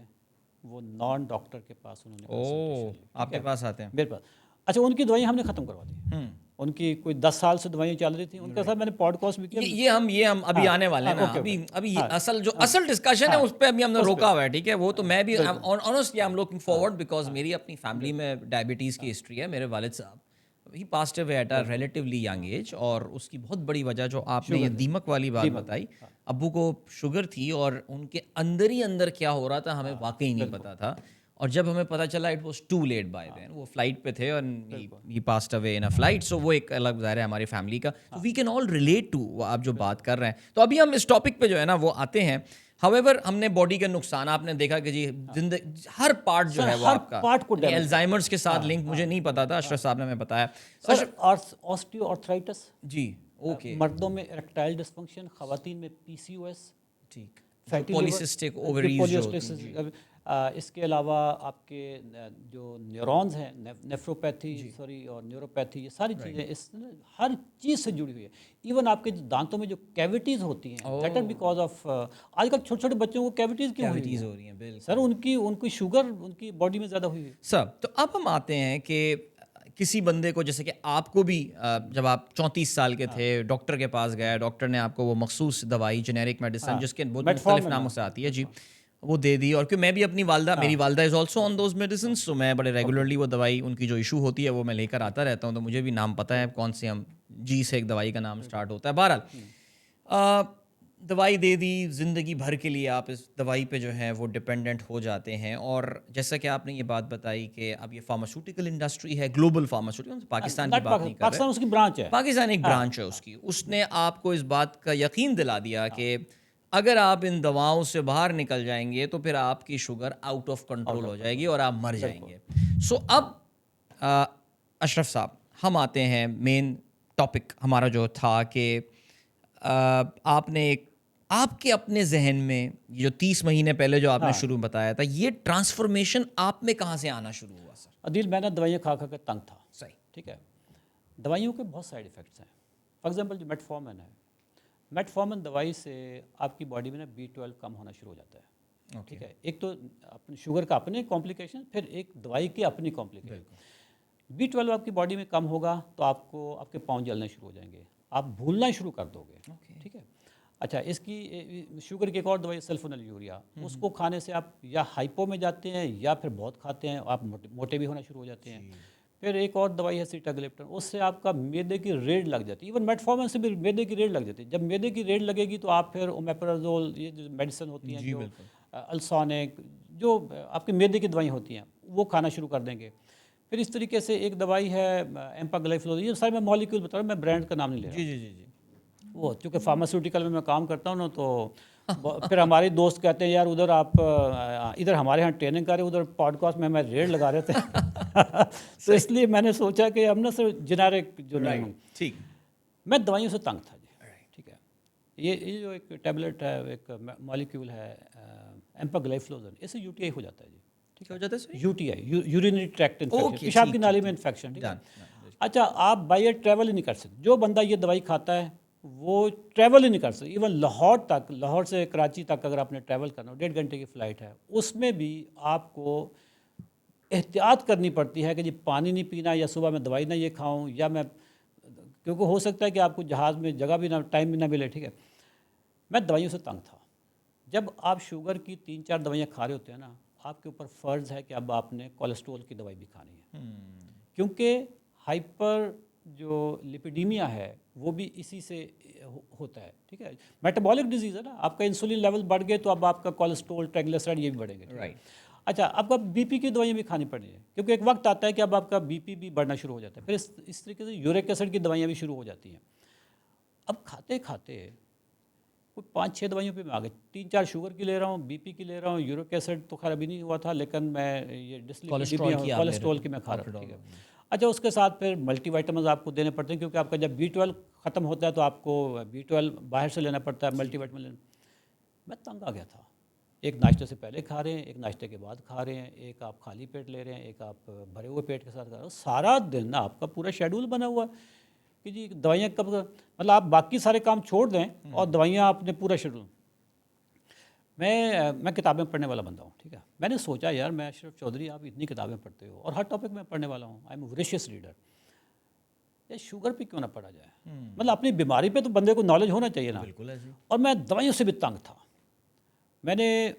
وہ نان ڈاکٹر کے پاس انہوں نے آپ کے پاس آتے ہیں میرے پاس. اچھا, ان کی دوائیں ہم نے ختم کروا دی. ان کی کوئی 10 سال سے دوائیں چل رہی تھیں, ان کے ساتھ میں نے پوڈ کاسٹ بھی کیا. یہ ہم ابھی آنے والے ہیں نا, ابھی اصل ڈسکشن ہے اس پہ ابھی ہم نے روکا ہوا ہے, ٹھیک ہے. وہ تو میں بھی honestly I am looking forward because میری اپنی فیملی میں ڈائبٹیز کی ہسٹری ہے. میرے والد صاحب ہی passed away at a relatively young age, اور اس کی بہت بڑی وجہ جو آپ نے یہ دیمک والی بات بتائی, ابو کو شوگر تھی اور ان کے اندر ہی اندر کیا ہو رہا تھا ہمیں واقعی نہیں پتا تھا, اور جب ہمیں پتہ چلا it was too late by then. وہ فلائٹ پہ تھے اور ہی پاسڈ اوے ان اے فلائٹ, سو وہ ایک الگ ظاہر ہے ہماری فیملی کا. We can all relate to آپ جو بات کر رہے ہیں. تو ابھی ہم اس ٹاپک پہ جو ہے نا وہ آتے ہیں. ہویور ہم نے باڈی کے نقصان آپ نے دیکھا کہ جی زندگی ہر پارٹ جو ہے وہ آپ کا, الزائمرز کے ساتھ لنک مجھے نہیں پتا تھا, اشرف صاحب نے ہمیں بتایا. آسٹیو آرتھرائٹس, جی اوکے, مردوں میں اریکٹائل ڈسفنکشن, خواتین میں پی سی او ایس, ٹھیک, پولیسسٹک اووریز. اس کے علاوہ آپ کے جو نیورونز ہیں, نیفروپیتھی اور نیوروپیتھی, یہ ساری چیزیں اس ہر چیز سے جڑی ہوئی ہے. ایون آپ کے دانتوں میں جو کیویٹیز ہوتی ہیں, دیٹ آر بیکاز آف, آج کل چھوٹے چھوٹے بچوں کو کیویٹیز کیوں ہو رہی ہیں سر, ان کی شوگر ان کی باڈی میں زیادہ ہوئی ہے سر. تو اب ہم آتے ہیں کہ کسی بندے کو, جیسے کہ آپ کو بھی جب آپ 34 سال کے تھے ڈاکٹر کے پاس گئے, ڈاکٹر نے آپ کو وہ مخصوص دوائی جنیرک میڈیسن جس کے بہت مختلف ناموں سے آتی ہے جی, وہ دے دی. اور کہ میں بھی اپنی والدہ, میری والدہ is also on those medicines, تو میں بڑے ریگولرلی وہ دوائی, ان کی جو ایشو ہوتی ہے وہ میں لے کر آتا رہتا ہوں, تو مجھے بھی نام پتہ ہے کون سی, ہم جی سے ایک دوائی کا نام اسٹارٹ ہوتا ہے. بہرحال دوائی دے دی, زندگی بھر کے لیے آپ اس دوائی پہ جو ہے وہ ڈپینڈنٹ ہو جاتے ہیں. اور جیسا کہ آپ نے یہ بات بتائی کہ اب یہ فارماسیوٹیکل انڈسٹری ہے, گلوبل فارماسیوٹیکل, پاکستان کی بات نہیں کر رہے, پاکستان اس کی برانچ ہے, پاکستان ایک برانچ ہے اس کی. اس نے آپ کو اس بات کا یقین دلا دیا کہ اگر آپ ان دواؤں سے باہر نکل جائیں گے تو پھر آپ کی شوگر آؤٹ آف کنٹرول ہو جائے گی اور آپ مر جائیں گے. سو اب اشرف صاحب, ہم آتے ہیں مین ٹاپک ہمارا جو تھا کہ آپ نے ایک, آپ کے اپنے ذہن میں جو 30 مہینے پہلے جو آپ نے شروع بتایا تھا, یہ ٹرانسفارمیشن آپ میں کہاں سے آنا شروع ہوا سر؟ عدیل, میں نے دوائیاں کھا کے تنگ تھا. صحیح, ٹھیک ہے. دوائیوں کے بہت سائڈ ایفیکٹس ہیں. فار ایگزامپل جو میٹفارمن ہے, میٹفارمن دوائی سے آپ کی باڈی میں نا B12 کم ہونا شروع ہو جاتا ہے. ٹھیک ہے. ایک تو اپنے شوگر کا اپنے کمپلیکیشن, پھر ایک دوائی کی اپنی کمپلیکیشن. B12 آپ کی باڈی میں کم ہوگا تو آپ کو آپ کے پاؤں جلنے شروع ہو جائیں گے, آپ بھولنا شروع کر دو گے. ٹھیک ہے. اچھا, اس کی شوگر کی ایک اور دوائی سلفونل یوریا, اس کو کھانے سے آپ یا ہائپو میں جاتے ہیں یا پھر بہت کھاتے ہیں, آپ موٹے بھی ہونا شروع ہو جاتے ہیں. پھر ایک اور دوائی ہے سیٹاگلیپٹن, اس سے آپ کا میدے کی ریڑھ لگ جاتی ہے. ایون میٹفارمن سے بھی میدے کی ریڑھ لگ جاتی ہے. جب میدے کی ریڑھ لگے گی تو آپ پھر اومیپرازول, یہ جو میڈیسن ہوتی ہیں, جو السونک, جو آپ کے میدے کی دوائیں ہوتی ہیں, وہ کھانا شروع کر دیں گے. پھر اس طریقے سے ایک دوائی ہے ایمپاگلائفلوز, یہ سارے میں مالیکول بتا رہا ہوں, میں برانڈ کا نام نہیں لے رہا. جی. وہ چونکہ فارماسیوٹیکل میں کام کرتا ہوں نا, تو پھر ہمارے دوست کہتے ہیں یار ادھر آپ ادھر ہمارے یہاں ٹریننگ کر رہے, ادھر پوڈ کاسٹ میں ریڑ لگا رہے تھے. تو اس لیے میں نے سوچا کہ ہم نا صرف جنیرک جو نہیں, ٹھیک, میں دوائیوں سے تنگ تھا جی. ٹھیک ہے. یہ جو ایک ٹیبلٹ ہے, ایک مالیکیول ہے ایمپاگلائفلوزن, اس سے UTI ہو جاتا ہے جی. ٹھیک ہو جاتا ہے UTI, یورینری ٹریکٹ انفیکشن, پیشاب کی نالی میں انفیکشن. ٹھیک ہے. اچھا, آپ بائی ایئر ٹریول ہی نہیں کر سکتے. جو بندہ یہ دوائی کھاتا ہے وہ ٹریول ہی نہیں کر سکتے. ایون لاہور تک, لاہور سے کراچی تک اگر آپ نے ٹریول کرنا ہو, 1.5 گھنٹے کی فلائٹ ہے, اس میں بھی آپ کو احتیاط کرنی پڑتی ہے کہ جی پانی نہیں پینا, یا صبح میں دوائی نہ یہ کھاؤں, یا میں, کیونکہ ہو سکتا ہے کہ آپ کو جہاز میں جگہ بھی نہ, ٹائم بھی نہ ملے. ٹھیک ہے. میں دوائیوں سے تنگ تھا. جب آپ شوگر کی 3-4 دوائیاں کھا رہے ہوتے ہیں نا, آپ کے اوپر فرض ہے کہ اب آپ نے کولیسٹرول کی دوائی بھی کھانی ہے, کیونکہ ہائپر جو لپیڈیمیا ہے وہ بھی اسی سے ہوتا ہے. ٹھیک ہے, میٹابولک ڈیزیز ہے نا, آپ کا انسولین لیول بڑھ گئے تو اب آپ کا کولیسٹرول, ٹرائگلیسرائڈ یہ بھی بڑھیں گے. رائٹ. اچھا, اب آپ بی پی کی دوائیاں بھی کھانی پڑ رہی ہیں کیونکہ ایک وقت آتا ہے کہ اب آپ کا بی پی بھی بڑھنا شروع ہو جاتا ہے. پھر اس طریقے سے یورک ایسڈ کی دوائیاں بھی شروع ہو جاتی ہیں. اب کھاتے کھاتے کوئی 5-6 دوائیوں پہ میں آ گیا. 3-4 شوگر کی لے رہا ہوں, بی پی کی لے رہا ہوں, یورک ایسڈ تو خیر ابھی نہیں ہوا تھا, لیکن میں یہ کولیسٹرول کی میں کھا رہا ہوں. ٹھیک ہے. اچھا, اس کے ساتھ پھر ملٹی وائٹامنز آپ کو دینے پڑتے ہیں کیونکہ آپ کا جب B12 ختم ہوتا ہے تو آپ کو B12 باہر سے لینا پڑتا ہے, ملٹی وائٹامن لینا. میں تنگ آ گیا تھا. ایک ناشتے سے پہلے کھا رہے ہیں, ایک ناشتے کے بعد کھا رہے ہیں, ایک آپ خالی پیٹ لے رہے ہیں, ایک آپ بھرے ہوئے پیٹ کے ساتھ کھا رہے ہیں. سارا دن آپ کا پورا شیڈول بنا ہوا ہے کہ جی دوائیاں کب, مطلب آپ باقی سارے کام چھوڑ دیں اور دوائیاں آپ نے پورا شیڈول. میں کتابیں پڑھنے والا بندہ ہوں. ٹھیک ہے, میں نے سوچا یار میں اشرف چودھری, آپ اتنی کتابیں پڑھتے ہو اور ہر ٹاپک میں پڑھنے والا ہوں, آئی ایم اے وریشیس ریڈر, یہ شوگر پہ کیوں نہ پڑھا جائے. مطلب اپنی بیماری پہ تو بندے کو نالج ہونا چاہیے نا. بالکل ہے جی. اور میں دوائیوں سے بھی تنگ تھا. میں نے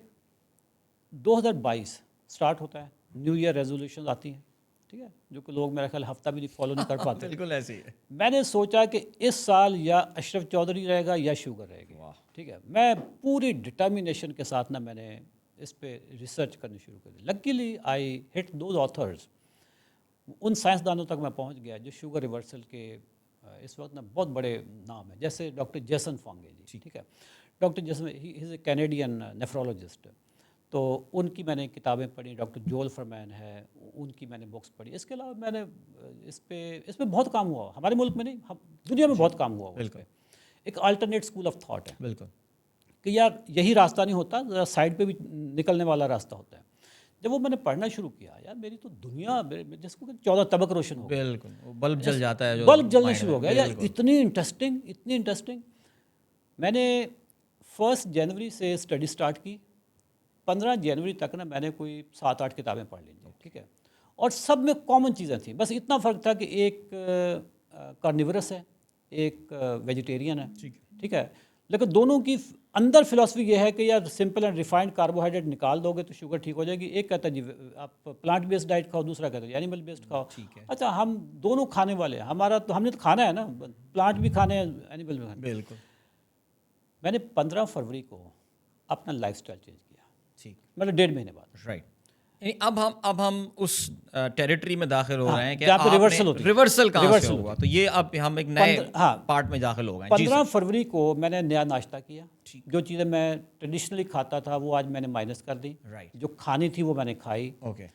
2022 سٹارٹ ہوتا ہے, نیو ایئر ریزولوشن آتی ہیں. ٹھیک ہے, جو کہ لوگ میرا خیال ہفتہ بھی فالو نہیں کر پاتے. بالکل ایسے ہی ہے. میں نے سوچا کہ اس سال یا اشرف چودھری رہے گا یا شوگر رہے گی. ٹھیک ہے, میں پوری ڈٹرمینیشن کے ساتھ میں نے اس پہ ریسرچ کرنی شروع کر دی. Luckily I hit those authors, ان سائنسدانوں تک میں پہنچ گیا جو شوگر ریورسل کے اس وقت نا بہت بڑے نام ہیں, جیسے ڈاکٹر جیسن فانگے جی. ٹھیک ہے, doctor Jason he is a Canadian نیفرولوجسٹ, تو ان کی میں نے کتابیں پڑھی. ڈاکٹر جول فرمین ہے, ان کی میں نے بکس پڑھی. اس کے علاوہ میں نے اس پہ بہت کام ہوا, ہمارے ملک میں نہیں, دنیا میں بہت کام ہوا. اس پہ ایک الٹرنیٹ اسکول آف تھاٹ ہے. بالکل. کہ یار یہی راستہ نہیں ہوتا, ذرا سائڈ پہ بھی نکلنے والا راستہ ہوتا ہے. جب وہ میں نے پڑھنا شروع کیا, یار میری تو دنیا, جس کو 14 طبق روشن ہو گیا. بالکل, بلب جل جاتا ہے, بلب جلنا شروع ہو گیا. یار اتنی انٹرسٹنگ. میں نے 1 جنوری سے اسٹڈی اسٹارٹ کی. 15 جنوری تک نا میں نے کوئی 7-8 کتابیں پڑھ لی. ٹھیک ہے, اور سب میں کامن چیزیں تھیں. بس اتنا فرق تھا کہ ایک کارنیورس ہے, ایک ویجیٹیرین ہے. ٹھیک ہے, لیکن دونوں کی اندر فلاسفی یہ ہے کہ یار سمپل اینڈ ریفائنڈ کاربوہائیڈریٹ نکال دو گے تو شوگر ٹھیک ہو جائے گی. ایک کہتا ہے جی آپ پلانٹ بیسڈ ڈائٹ کھاؤ, دوسرا کہتا ہے اینیمل بیسڈ کھاؤ. اچھا, ہم دونوں کھانے والے ہیں, ہمارا تو ہم نے تو کھانا ہے نا, پلانٹ بھی کھانے ہیں, اینیمل بھی کھانے. بالکل. میں نے 15 فروری کو اپنا لائف اسٹائل چینج کیا. ٹھیک, مطلب 1.5 مہینے بعد. رائٹ. اب ہم اس ٹیریٹری میں داخل ہو رہے ہیں کہ ریورسل کہاں سے ہوا, تو یہ اب ہم ایک نئے پارٹ میں داخل ہو گئے. 15 فروری کو میں نے نیا ناشتہ کیا. جو چیزیں میں ٹریڈیشنلی کھاتا تھا وہ آج میں نے مائنس کر دی. جو کھانی تھی وہ میں نے کھائی. اوکے.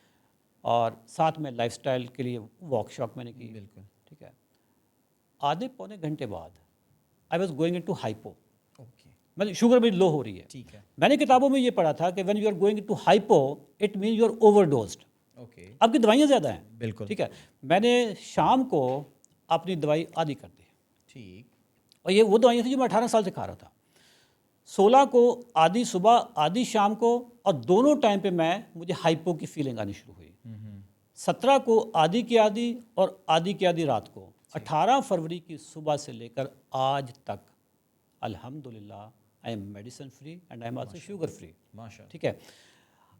اور ساتھ میں لائف سٹائل کے لیے واک شاک میں نے کی. بالکل. ٹھیک ہے, آدھے پونے گھنٹے بعد I was going into hypo. مطلب شوگر بھی لو ہو رہی ہے. ٹھیک ہے. میں نے کتابوں میں یہ پڑھا تھا کہ when you are going to hypo it mean you are overdosed. Okay. آپ کی دوائیاں زیادہ ہیں. بالکل. ٹھیک ہے, میں نے شام کو اپنی دوائی آدھی کر دی. ٹھیک. اور یہ وہ دوائیاں تھیں جو میں 18 سال سے کھا رہا تھا. 16 کو آدھی صبح آدھی شام کو, اور دونوں ٹائم پہ مجھے ہائپو کی فیلنگ آنی شروع ہوئی. 17 کو آدھی کی آدھی اور آدھی کی آدھی رات کو. 18 فروری کی صبح سے لے کر آج تک الحمدللہ I am medicine free and I am also sugar free. ٹھیک ہے.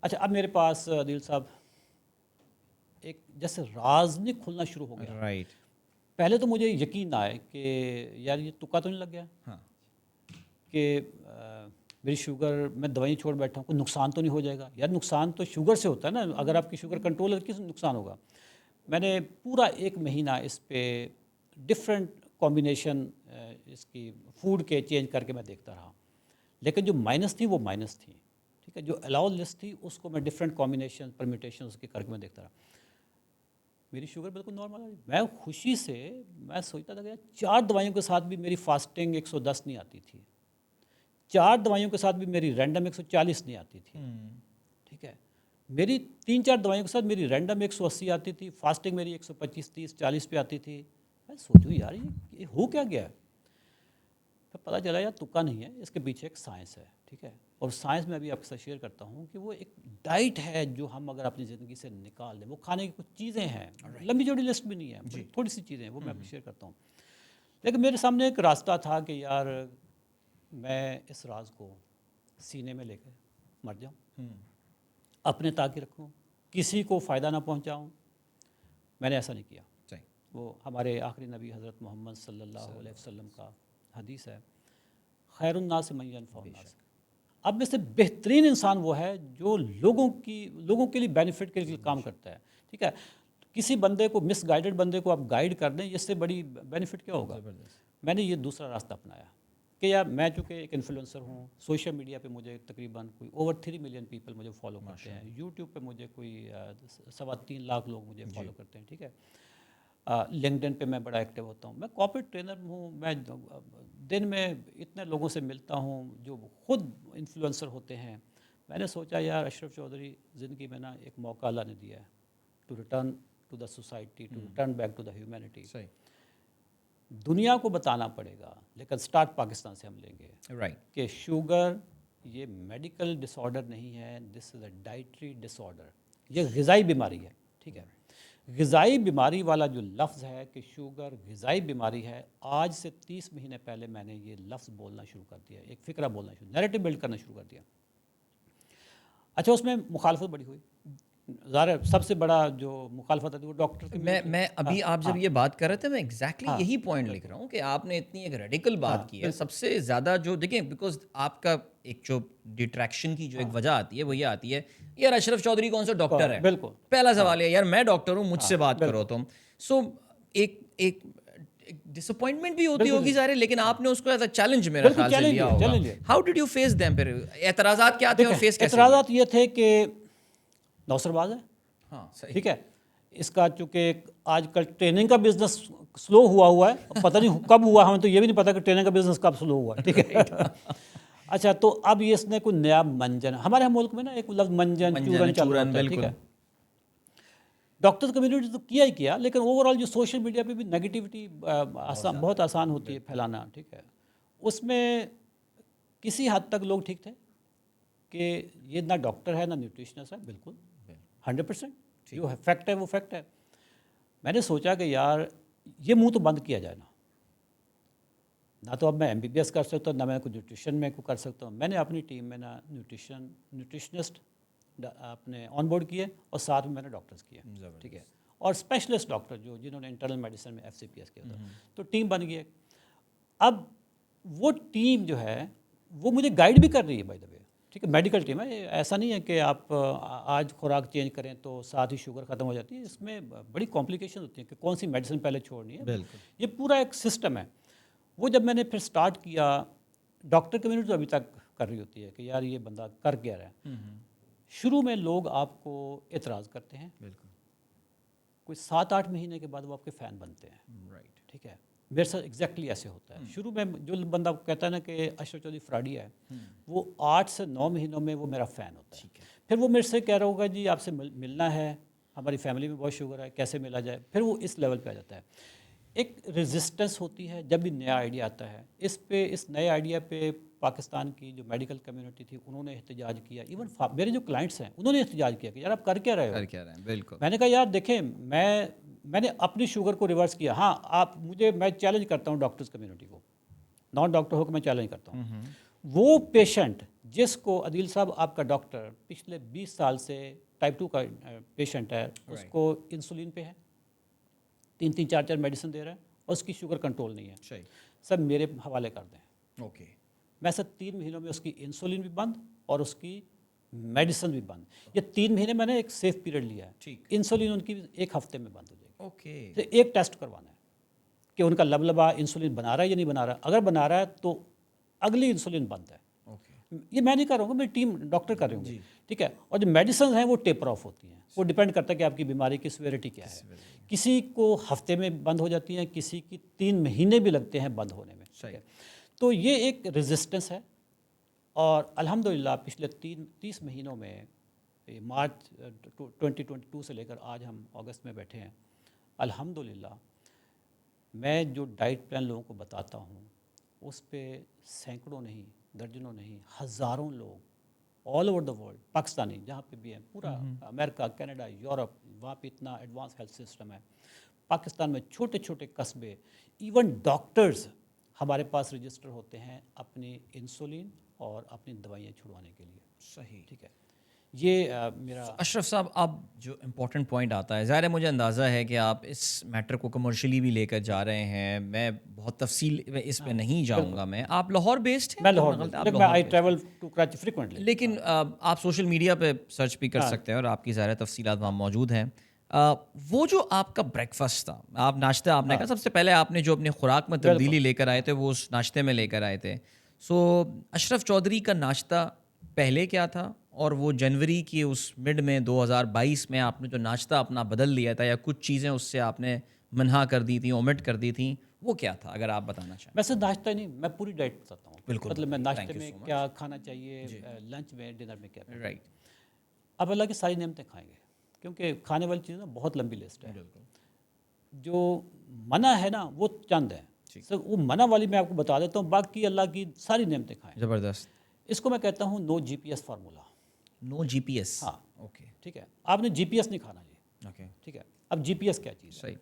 اچھا, اب میرے پاس عادل صاحب ایک جیسے راز نہیں کھلنا شروع ہو گیا. رائٹ. پہلے تو مجھے یقین نہ آئے کہ یار یہ تکا تو نہیں لگ گیا. ہاں. کہ میری شوگر, میں دوائیں چھوڑ بیٹھا ہوں, کوئی نقصان تو نہیں ہو جائے گا. یار نقصان تو شوگر سے ہوتا ہے نا, اگر آپ کی شوگر کنٹرول ہے کس نقصان ہوگا. میں نے پورا 1 مہینہ اس پہ ڈفرینٹ کمبینیشن اس کی فوڈ کے چینج کر کے میں دیکھتا رہا, لیکن جو مائنس تھی وہ مائنس تھی. ٹھیک ہے, جو الاؤ لسٹ تھی اس کو میں ڈفرینٹ کمبینیشن پرمیٹیشن اس کے کر کے میں دیکھتا رہا. میری شوگر بالکل نارمل آئی. میں خوشی سے میں سوچتا تھا کہ 4 دوائیوں کے ساتھ بھی میری فاسٹنگ 110 نہیں آتی تھی. 4 دوائیوں کے ساتھ بھی میری رینڈم 140 نہیں آتی تھی. ٹھیک ہے, میری 3-4 دوائیوں کے ساتھ میری رینڈم 180 آتی تھی, فاسٹنگ میری 125, 30, 40 پہ آتی تھی. میں سوچوں یار یہ ہو کیا گیا ہے. پھر پتہ چلا یار تکا نہیں ہے, اس کے پیچھے ایک سائنس ہے. ٹھیک ہے, اور سائنس میں ابھی آپ کے ساتھ شیئر کرتا ہوں کہ وہ ایک ڈائٹ ہے جو ہم اگر اپنی زندگی سے نکال دیں, وہ کھانے کی کچھ چیزیں ہیں, لمبی چوڑی لسٹ بھی نہیں ہے, تھوڑی سی چیزیں ہیں, وہ میں آپ کو شیئر کرتا ہوں. لیکن میرے سامنے ایک راستہ تھا کہ یار میں اس راز کو سینے میں لے کے مر جاؤں, اپنے تاکہ رکھوں, کسی کو فائدہ نہ پہنچاؤں. میں نے ایسا نہیں کیا. وہ ہمارے آخری نبی حضرت محمد صلی اللہ علیہ وسلم کا حدیث ہے، خیر الناس من ينفع الناس. اب میں سے بہترین انسان وہ ہے جو لوگوں کے لیے بینیفٹ کے لیے کام کرتا ہے. ٹھیک ہے، کسی بندے کو مس گائیڈڈ بندے کو آپ گائیڈ کر دیں، اس سے بڑی بینیفٹ کیا ہوگا. میں نے یہ دوسرا راستہ اپنایا کہ یار میں چونکہ ایک انفلوئنسر ہوں، سوشل میڈیا پہ مجھے تقریباً کوئی اوور 3 ملین پیپل مجھے فالو کرتے ہیں، یوٹیوب پہ مجھے کوئی 3.25 لاکھ لوگ مجھے فالو کرتے ہیں. ٹھیک ہے، لنکڈن پہ میں بڑا ایکٹیو ہوتا ہوں. میں کارپوریٹ ٹرینر ہوں. میں دن میں اتنے لوگوں سے ملتا ہوں جو خود انفلوئنسر ہوتے ہیں. میں نے سوچا یار اشرف چودھری زندگی میں نا ایک موقع اللہ نے دیا ہے to return to the society, to return back to the humanity. دنیا کو بتانا پڑے گا، لیکن سٹارٹ پاکستان سے ہم لیں گے کہ شوگر یہ میڈیکل ڈس آرڈر نہیں ہے، دس از اے ڈائٹری ڈس آرڈر. یہ غذائی بیماری ہے. ٹھیک ہے، غذائی بیماری والا جو لفظ ہے کہ شوگر غذائی بیماری ہے، آج سے 30 مہینے پہلے میں نے یہ لفظ بولنا شروع کر دیا، ایک فکرہ بولنا شروع، نیریٹو بلڈ کرنا شروع کر دیا. اچھا، اس میں مخالفت بڑی ہوئی. ظاہر سب سے بڑا جو مخالفت ہے وہ ڈاکٹر کی. میں ابھی آپ جب یہ بات کر رہے تھے میں ایگزیکٹلی یہی پوائنٹ لکھ رہا ہوں کہ آپ نے اتنی ایک ریڈیکل بات کی ہے. سب سے زیادہ جو دیکھیں، بیکاز آپ کا ایک جو ڈیٹریکشن کی جو ایک وجہ آتی ہے وہ یہ آتی ہے یار اشرف چودھری کون سا ڈاکٹر ہے. بالکل پہلا سوال ہے یار میں ڈاکٹر ہوں، مجھ سے بات کرو تم. سو ایک ڈس اپوائنٹمنٹ بھی ہوتی ہوگی ظاہر، لیکن آپ نے اس کو ایز اے چیلنج میرا خیال سے لیا ہوگا. How did you face them? پھر اعتراضات کیا تھے اور فیس کیسے؟ اعتراضات یہ تھے کہ نوسر باز ہے. ہاں ٹھیک ہے، اس کا چونکہ آج کل ٹریننگ کا بزنس سلو ہوا ہے، پتہ نہیں کب ہوا، ہمیں تو یہ بھی نہیں پتہ کہ ٹریننگ کا بزنس کب سلو ہوا. ٹھیک ہے. اچھا، تو اب یہ اس نے کوئی نیا منجن، ہمارے ملک میں نا ایک لفظ منجن چورن چل رہا ہے. ٹھیک ہے، ڈاکٹر کمیونٹی تو کیا ہی کیا، لیکن اوور آل جو سوشل میڈیا پہ بھی نیگیٹیوٹی بہت آسان ہوتی ہے پھیلانا. ٹھیک ہے، اس میں کسی حد تک لوگ ٹھیک تھے کہ یہ نہ ڈاکٹر ہے نہ نیوٹریشنسٹ ہے. بالکل 100% جو فیکٹ ہے وہ فیکٹ ہے. میں نے سوچا کہ یار یہ منہ تو بند کیا جائے نہ تو اب میں MBBS کر سکتا ہوں، نہ میں کوئی نیوٹریشن میں کر سکتا ہوں. میں نے اپنی ٹیم میں نا نیوٹریشنسٹ اپنے آن بورڈ کیے اور ساتھ میں نے ڈاکٹرز کیے. ٹھیک ہے، اور اسپیشلسٹ ڈاکٹر جنہوں نے انٹرنل میڈیسن میں FCPS کیا تھا. تو ٹیم بن گئی. اب وہ ٹیم جو ہے وہ مجھے گائیڈ بھی کر رہی ہے بائی دا وے. ٹھیک ہے، میڈیکل ٹیم ہے. ایسا نہیں ہے کہ آپ آج خوراک چینج کریں تو ساتھ ہی شوگر ختم ہو جاتی ہے. اس میں بڑی کمپلیکیشن ہوتی ہیں کہ کون سی میڈیسن پہلے چھوڑنی ہے. یہ پورا ایک سسٹم ہے. وہ جب میں نے پھر سٹارٹ کیا، ڈاکٹر کمیونٹی تو ابھی تک کر رہی ہوتی ہے کہ یار یہ بندہ کر کیا رہا ہے. شروع میں لوگ آپ کو اعتراض کرتے ہیں، کوئی 7-8 مہینے کے بعد وہ آپ کے فین بنتے ہیں. ٹھیک ہے، میرے ساتھ ایگزیکٹلی ایسے ہوتا ہے. شروع میں جو بندہ کہتا ہے نا کہ اشرف چودھری فراڈی ہے، وہ 8 سے 9 مہینوں میں وہ میرا فین ہوتا ہے. پھر وہ میرے سے کہہ رہا ہوگا جی آپ سے ملنا ہے، ہماری فیملی میں بہت شوگر ہے، کیسے ملا جائے. پھر وہ اس لیول پہ آ جاتا ہے. ایک ریزسٹنس ہوتی ہے جب بھی نیا آئیڈیا آتا ہے. اس نئے آئیڈیا پہ پاکستان کی جو میڈیکل کمیونٹی تھی انہوں نے احتجاج کیا. ایون میرے جو کلائنٹس ہیں انہوں نے احتجاج کیا کہ یار آپ کر کیا رہے ہو. بالکل. میں نے کہا یار دیکھیں میں نے اپنی شوگر کو ریورس کیا. ہاں میں چیلنج کرتا ہوں ڈاکٹرز کمیونٹی کو، نان ڈاکٹر ہو کے میں چیلنج کرتا ہوں. وہ پیشنٹ جس کو عدیل صاحب آپ کا ڈاکٹر پچھلے 20 سال سے ٹائپ 2 کا پیشنٹ ہے، اس کو انسولین پہ ہے، 3-4 میڈیسن دے رہا ہے اور اس کی شوگر کنٹرول نہیں ہے، سب میرے حوالے کر دیں. اوکے، میں سب 3 مہینوں میں اس کی انسولین بھی بند اور اس کی میڈیسن بھی بند. یہ 3 مہینے میں نے ایک سیف پیریڈ لیا ہے. انسولین ان کی 1 ہفتے میں بند ہو جائے گی. اوکے، تو ایک ٹیسٹ کروانا ہے کہ ان کا لبلبا انسولین بنا رہا ہے یا نہیں بنا رہا. اگر بنا رہا ہے تو اگلی انسولین بند ہے. یہ میں نہیں کر رہا ہوں گا، میری ٹیم ڈاکٹر کر رہے ہوں گے. ٹھیک ہے، اور جو میڈیسنز ہیں وہ ٹیپر آف ہوتی ہیں. وہ ڈیپینڈ کرتا ہے کہ آپ کی بیماری کی سیویرٹی کیا ہے. کسی کو ہفتے میں بند ہو جاتی ہیں، کسی کی 3 مہینے بھی لگتے ہیں بند ہونے میں. تو یہ ایک ریزسٹنس ہے. اور الحمدللہ پچھلے 30 مہینوں میں مارچ 2022 سے لے کر آج ہم اگست میں بیٹھے ہیں، الحمدللہ میں جو ڈائٹ پلان لوگوں کو بتاتا ہوں اس پہ سینکڑوں نہیں، درجنوں نہیں، ہزاروں لوگ all over the world, Pakistani جہاں پہ بھی ہیں، پورا امریکہ، کینیڈا، یورپ، وہاں پہ اتنا ایڈوانس ہیلتھ سسٹم ہے. پاکستان میں چھوٹے چھوٹے قصبے، ایون ڈاکٹرز ہمارے پاس رجسٹر ہوتے ہیں اپنی انسولین اور اپنی دوائیاں چھڑوانے کے لیے. صحیح. ٹھیک ہے، یہ میرا اشرف صاحب، اب جو امپورٹنٹ پوائنٹ آتا ہے، ظاہر ہے مجھے اندازہ ہے کہ آپ اس میٹر کو کمرشلی بھی لے کر جا رہے ہیں، میں بہت تفصیل میں اس پہ نہیں جاؤں گا. میں آپ لاہور بیسڈ ہیں؟ میں لاہور آپ میں I travel to Karachi frequently. لیکن آپ سوشل میڈیا پہ سرچ بھی کر سکتے ہیں اور آپ کی ظاہر تفصیلات وہاں موجود ہیں. وہ جو آپ کا بریک فاسٹ تھا، آپ ناشتہ آپ نے کہا سب سے پہلے آپ نے جو اپنی خوراک میں تبدیلی لے کر آئے تھے وہ اس ناشتے میں لے کر آئے تھے. سو اشرف چودھری کا ناشتہ پہلے کیا تھا، اور وہ جنوری کی اس مڈ میں 2022 میں آپ نے جو ناشتہ اپنا بدل لیا تھا یا کچھ چیزیں اس سے آپ نے منہا کر دی تھیں، اومٹ کر دی تھیں، وہ کیا تھا اگر آپ بتانا چاہیں؟ ویسے ناشتہ نہیں، میں پوری ڈائٹ بتاتا ہوں. بالکل، مطلب میں ناشتے میں کیا کھانا چاہیے، لنچ میں، ڈنر میں کیا. رائٹ. اب اللہ کی ساری نعمتیں کھائیں گے، کیونکہ کھانے والی چیز نا بہت لمبی لسٹ ہے. جو منع ہے نا وہ چند ہے. سر وہ منع والی میں آپ کو بتا دیتا ہوں، باقی اللہ کی ساری نعمتیں کھائیں. زبردست. اس کو میں کہتا ہوں نو جی پی ایس فارمولا. نو جی پی ایس. ہاں اوکے. ٹھیک ہے، آپ نے جی پی ایس نہیں کھانا جی. اوکے. ٹھیک ہے، اب جی پی ایس کیا چیز ہے؟ صحیح.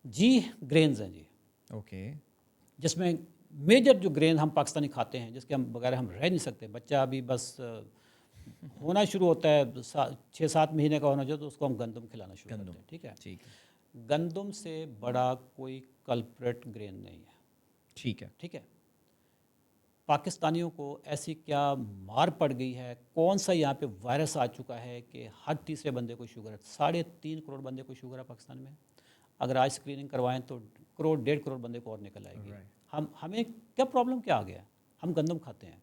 جی گرینز ہیں جی. اوکے. جس میں میجر جو گرین ہم پاکستانی کھاتے ہیں، جس کے ہم بغیر ہم رہ نہیں سکتے. بچہ ابھی بس ہونا شروع ہوتا ہے، 6-7 مہینے کا ہونا چاہیے تو اس کو ہم گندم کھلانا شروع کرتے ہیں. ٹھیک ہے. ٹھیک ہے. گندم سے بڑا کوئی کلپریٹ گرین نہیں ہے. ٹھیک ہے. ٹھیک ہے. پاکستانیوں کو ایسی کیا مار پڑ گئی ہے، کون سا یہاں پہ وائرس آ چکا ہے کہ ہر تیسرے بندے کو شوگر ہے. 3.5 کروڑ بندے کو شوگر ہے پاکستان میں. اگر آج اسکریننگ کروائیں تو 1.5 کروڑ بندے کو اور نکل آئے گی. ہمیں کیا پرابلم کیا آ گیا؟ ہم گندم کھاتے ہیں.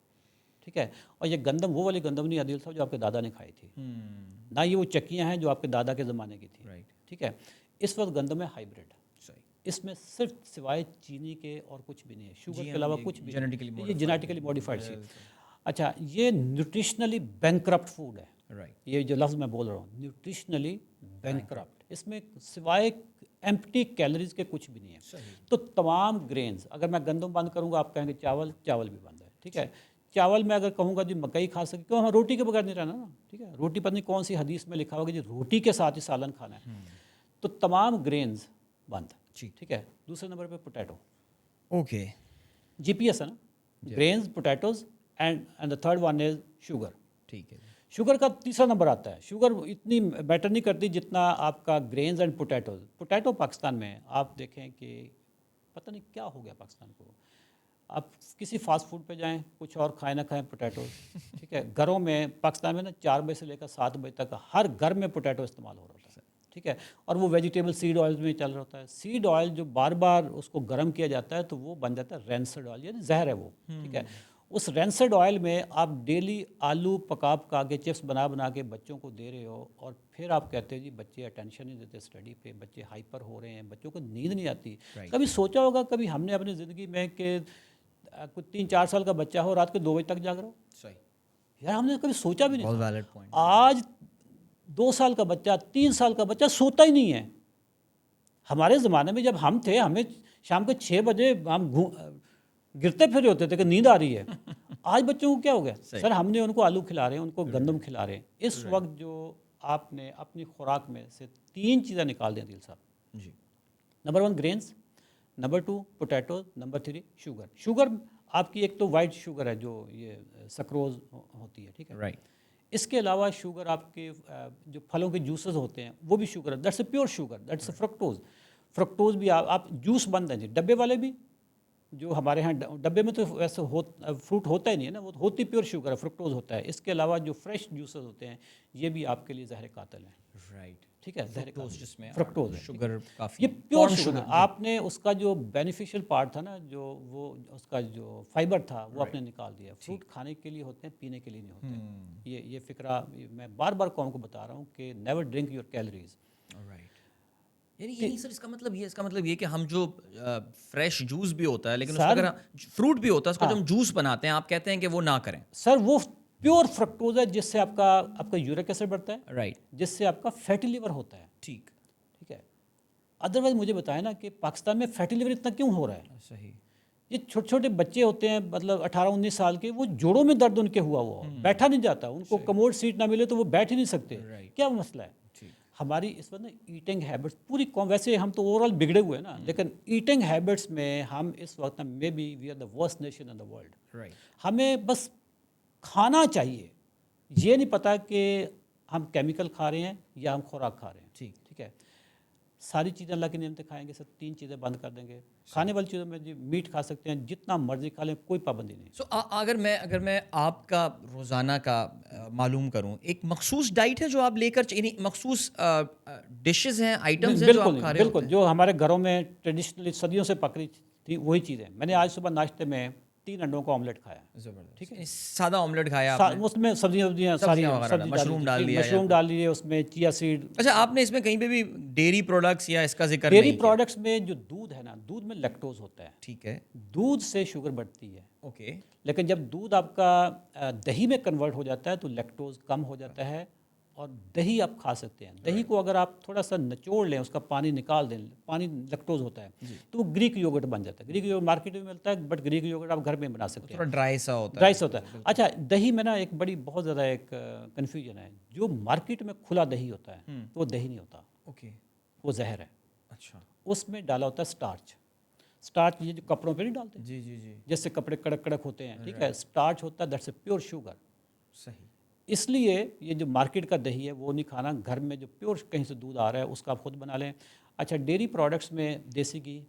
ٹھیک ہے. اور یہ گندم وہ والی گندم نہیں عادل صاحب جو آپ کے دادا نے کھائی تھی، نہ یہ وہ چکیاں ہیں جو آپ کے دادا کے زمانے کی تھی. ٹھیک ہے. اس وقت گندم ہے ہائیبریڈ. اس میں صرف سوائے چینی کے اور کچھ بھی نہیں ہے، شوگر کے علاوہ کچھ بھی نہیں. یہ جینیٹیکلی موڈیفائڈ سی. اچھا، یہ نیوٹریشنلی بینکرپٹ فوڈ ہے. یہ جو لفظ میں بول رہا ہوں، نیوٹریشنلی بینکرپٹ، اس میں سوائے ایمپٹی کیلریز کے کچھ بھی نہیں ہے. تو تمام گرینز، اگر میں گندم بند کروں گا آپ کہیں گے چاول بھی بند ہے. ٹھیک ہے. چاول میں اگر کہوں گا جی مکئی کھا سکتے، کیوں؟ ہم روٹی کے بغیر نہیں رہنا نا. ٹھیک ہے. روٹی پتہ نہیں کون سی حدیث میں لکھا ہوگا جی روٹی کے ساتھ ہی سالن کھانا ہے. تو تمام گرینز بند. ٹھیک ہے. دوسرے نمبر پہ potato. Okay. G P S ہے نا، greens, potatoes and the third one is sugar. ٹھیک ہے. شوگر کا تیسرا نمبر آتا ہے. شوگر اتنی میٹر نہیں کرتی جتنا آپ کا Greens and potatoes. Potato Pakistan میں آپ دیکھیں کہ پتہ نہیں کیا ہو گیا پاکستان کو. آپ کسی فاسٹ فوڈ پہ جائیں، کچھ اور کھائیں نہ کھائیں، پوٹیٹوز. ٹھیک ہے. گھروں میں پاکستان میں نا 4 بجے سے لے کر 7 بجے تک ہر گھر میں پوٹیٹو استعمال ہو رہا ہوتا ہے. ٹھیک ہے. اور وہ ویجیٹیبل سیڈ آئل میں چل رہا ہوتا ہے. سیڈ آئل جو بار بار اس کو گرم کیا جاتا ہے تو وہ بن جاتا ہے رینسڈ آئل، یعنی زہر ہے وہ. ٹھیک ہے. اس رینسڈ آئل میں آپ ڈیلی آلو پکا کے چپس بنا کے بچوں کو دے رہے ہو، اور پھر آپ کہتے ہیں جی بچے اٹینشن نہیں دیتے اسٹڈی پہ، بچے ہائپر ہو رہے ہیں، بچوں کو نیند نہیں آتی. کبھی سوچا ہوگا کبھی ہم نے اپنی زندگی میں کہ کوئی 3-4 سال کا بچہ ہو رات کے 2 بجے تک جاگ رہا ہو؟ صحیح. یار ہم نے کبھی سوچا بھی نہیں. بہت ویلڈ پوائنٹ. آج 2 سال کا بچہ، 3 سال کا بچہ سوتا ہی نہیں ہے. ہمارے زمانے میں جب ہم تھے، ہمیں شام کو 6 بجے ہم گرتے پھر ہوتے تھے کہ نیند آ رہی ہے. آج بچوں کو کیا ہو گیا؟ سر ہم نے ان کو آلو کھلا رہے ہیں، ان کو گندم کھلا رہے ہیں. اس وقت جو آپ نے اپنی خوراک میں سے 3 چیزیں نکال دیں عادل صاحب. جی. Number 1 greens, number 2 potato, number 3 sugar. Sugar آپ کی ایک تو وائٹ شوگر ہے جو یہ سکروز ہوتی ہے. ٹھیک ہے. رائٹ. اس کے علاوہ شوگر آپ کے جو پھلوں کے جوسز ہوتے ہیں وہ بھی شوگر ہے. That's a pure sugar, that's a fructose. Fructose بھی آپ جوس بند ہیں جی، ڈبے والے بھی جو ہمارے ہاں ڈبے میں تو ویسے فروٹ ہوتا ہی نہیں ہے نا، وہ ہوتی پیور شوگر ہے، فرکٹوز ہوتا ہے. اس کے علاوہ جو فریش جوسز ہوتے ہیں یہ بھی آپ کے لیے زہر قاتل ہیں. رائٹ. ٹھیک ہے. زہر قاتل جس میں فرکٹوز ہے. شوگر کافی، یہ پیور شوگر. آپ نے اس کا جو بینیفیشیل پارٹ تھا نا، جو وہ اس کا جو فائبر تھا وہ آپ نے نکال دیا. فروٹ کھانے کے لیے ہوتے ہیں، پینے کے لیے نہیں ہوتے. یہ فکرہ میں بار بار قوم کو بتا رہا ہوں کہ never drink your calories. Right. یعنی سر اس کا مطلب یہ کہ ہم جو فریش جوس بھی ہوتا ہے لیکن اس کا اگر فروٹ بھی ہوتا ہے اس کا جو ہم جوس بناتے ہیں آپ کہتے ہیں کہ وہ نہ کریں. سر وہ پیور فرکٹوز ہے جس سے آپ کا یورک ایسڈ بڑھتا ہے. رائٹ. جس سے آپ کا فیٹی لیور ہوتا ہے. ٹھیک. ٹھیک ہے. ادروائز مجھے بتائیں نا کہ پاکستان میں فیٹی لیور اتنا کیوں ہو رہا ہے؟ صحیح. یہ چھوٹے چھوٹے بچے ہوتے ہیں، مطلب 18-19 سال کے، وہ جوڑوں میں درد ان کے ہوا بیٹھا نہیں جاتا. ان کو کموڈ سیٹ نہ ملے تو وہ بیٹھ ہی نہیں سکتے. کیا مسئلہ ہے؟ ہماری اس وقت نا ایٹنگ ہیبٹس پوری قوم، ویسے ہم تو اوور آل بگڑے ہوئے ہیں نا، لیکن ایٹنگ ہیبٹس میں ہم اس وقت maybe we are the worst nation in the world. ہمیں بس کھانا چاہیے، یہ نہیں پتا کہ ہم کیمیکل کھا رہے ہیں یا ہم خوراک کھا رہے ہیں. ٹھیک ہے, ساری چیزیں اللہ کی نعمتیں کھائیں گے, سر 3 چیزیں بند کر دیں گے. کھانے والی چیزوں میں میٹ کھا سکتے ہیں, جتنا مرضی کھا لیں, کوئی پابندی نہیں. سو اگر میں آپ کا روزانہ کا معلوم کروں, ایک مخصوص ڈائٹ ہے جو آپ لے کر, یعنی مخصوص ڈشز ہیں, آئٹمز ہیں جو آپ کھا رہے ہوتے ہیں؟ بالکل, جو ہمارے گھروں میں ٹریڈیشنلی صدیوں سے پک رہی تھی وہی چیزیں. میں نے آج صبح ناشتے میں 3 انڈوں کا آملیٹ کھایا. زبردست. ٹھیک ہے, سادہ آملیٹ کھایا آپ نے؟ اس میں سبزیاں ساری مشروم ڈال دیا, مشروم ڈال دیے, اس میں چیا سیڈ. اچھا, آپ نے اس میں کہیں پہ بھی ڈیری پروڈکٹس یا اس کا ذکر ڈیری نہیں پروڈکٹس میں جو دودھ ہے نا, دودھ میں لیکٹوز ہوتا ہے. ٹھیک ہے, دودھ سے شوگر بڑھتی ہے. اوکے. لیکن جب دودھ آپ کا دہی میں کنورٹ ہو جاتا ہے تو لیکٹوز کم ہو جاتا ہے, اور دہی آپ کھا سکتے ہیں. دہی کو اگر آپ تھوڑا سا نچوڑ لیں, اس کا پانی نکال دیں, پانی لیکٹوز ہوتا ہے, تو وہ گریک یوگرٹ بن جاتا ہے. گریک یوگرٹ مارکیٹ میں ملتا ہے, بٹ گریک یوگرٹ آپ گھر میں بنا سکتے ہیں. تھوڑا ڈرائی سا ہوتا ہے. ڈرائی سا ہوتا ہے. اچھا, دہی میں نا ایک بڑی بہت زیادہ ایک کنفیوژن ہے. جو مارکیٹ میں کھلا دہی ہوتا ہے تو وہ دہی نہیں ہوتا. اوکے, وہ زہر ہے. اچھا. اس میں ڈالا ہوتا ہے سٹارچ. سٹارچ یہ جو کپڑوں پہ نہیں ڈالتے, جی جی جی, جیسے کپڑے کڑک کڑک ہوتے ہیں, ٹھیک ہے, سٹارچ ہوتا ہے, دیٹس اے پیور شوگر. صحیح. اس لیے یہ جو مارکیٹ کا دہی ہے وہ نہیں کھانا. گھر میں جو پیور کہیں سے دودھ آ رہا ہے اس کا آپ خود بنا لیں. اچھا, ڈیری پروڈکٹس میں دیسی گھی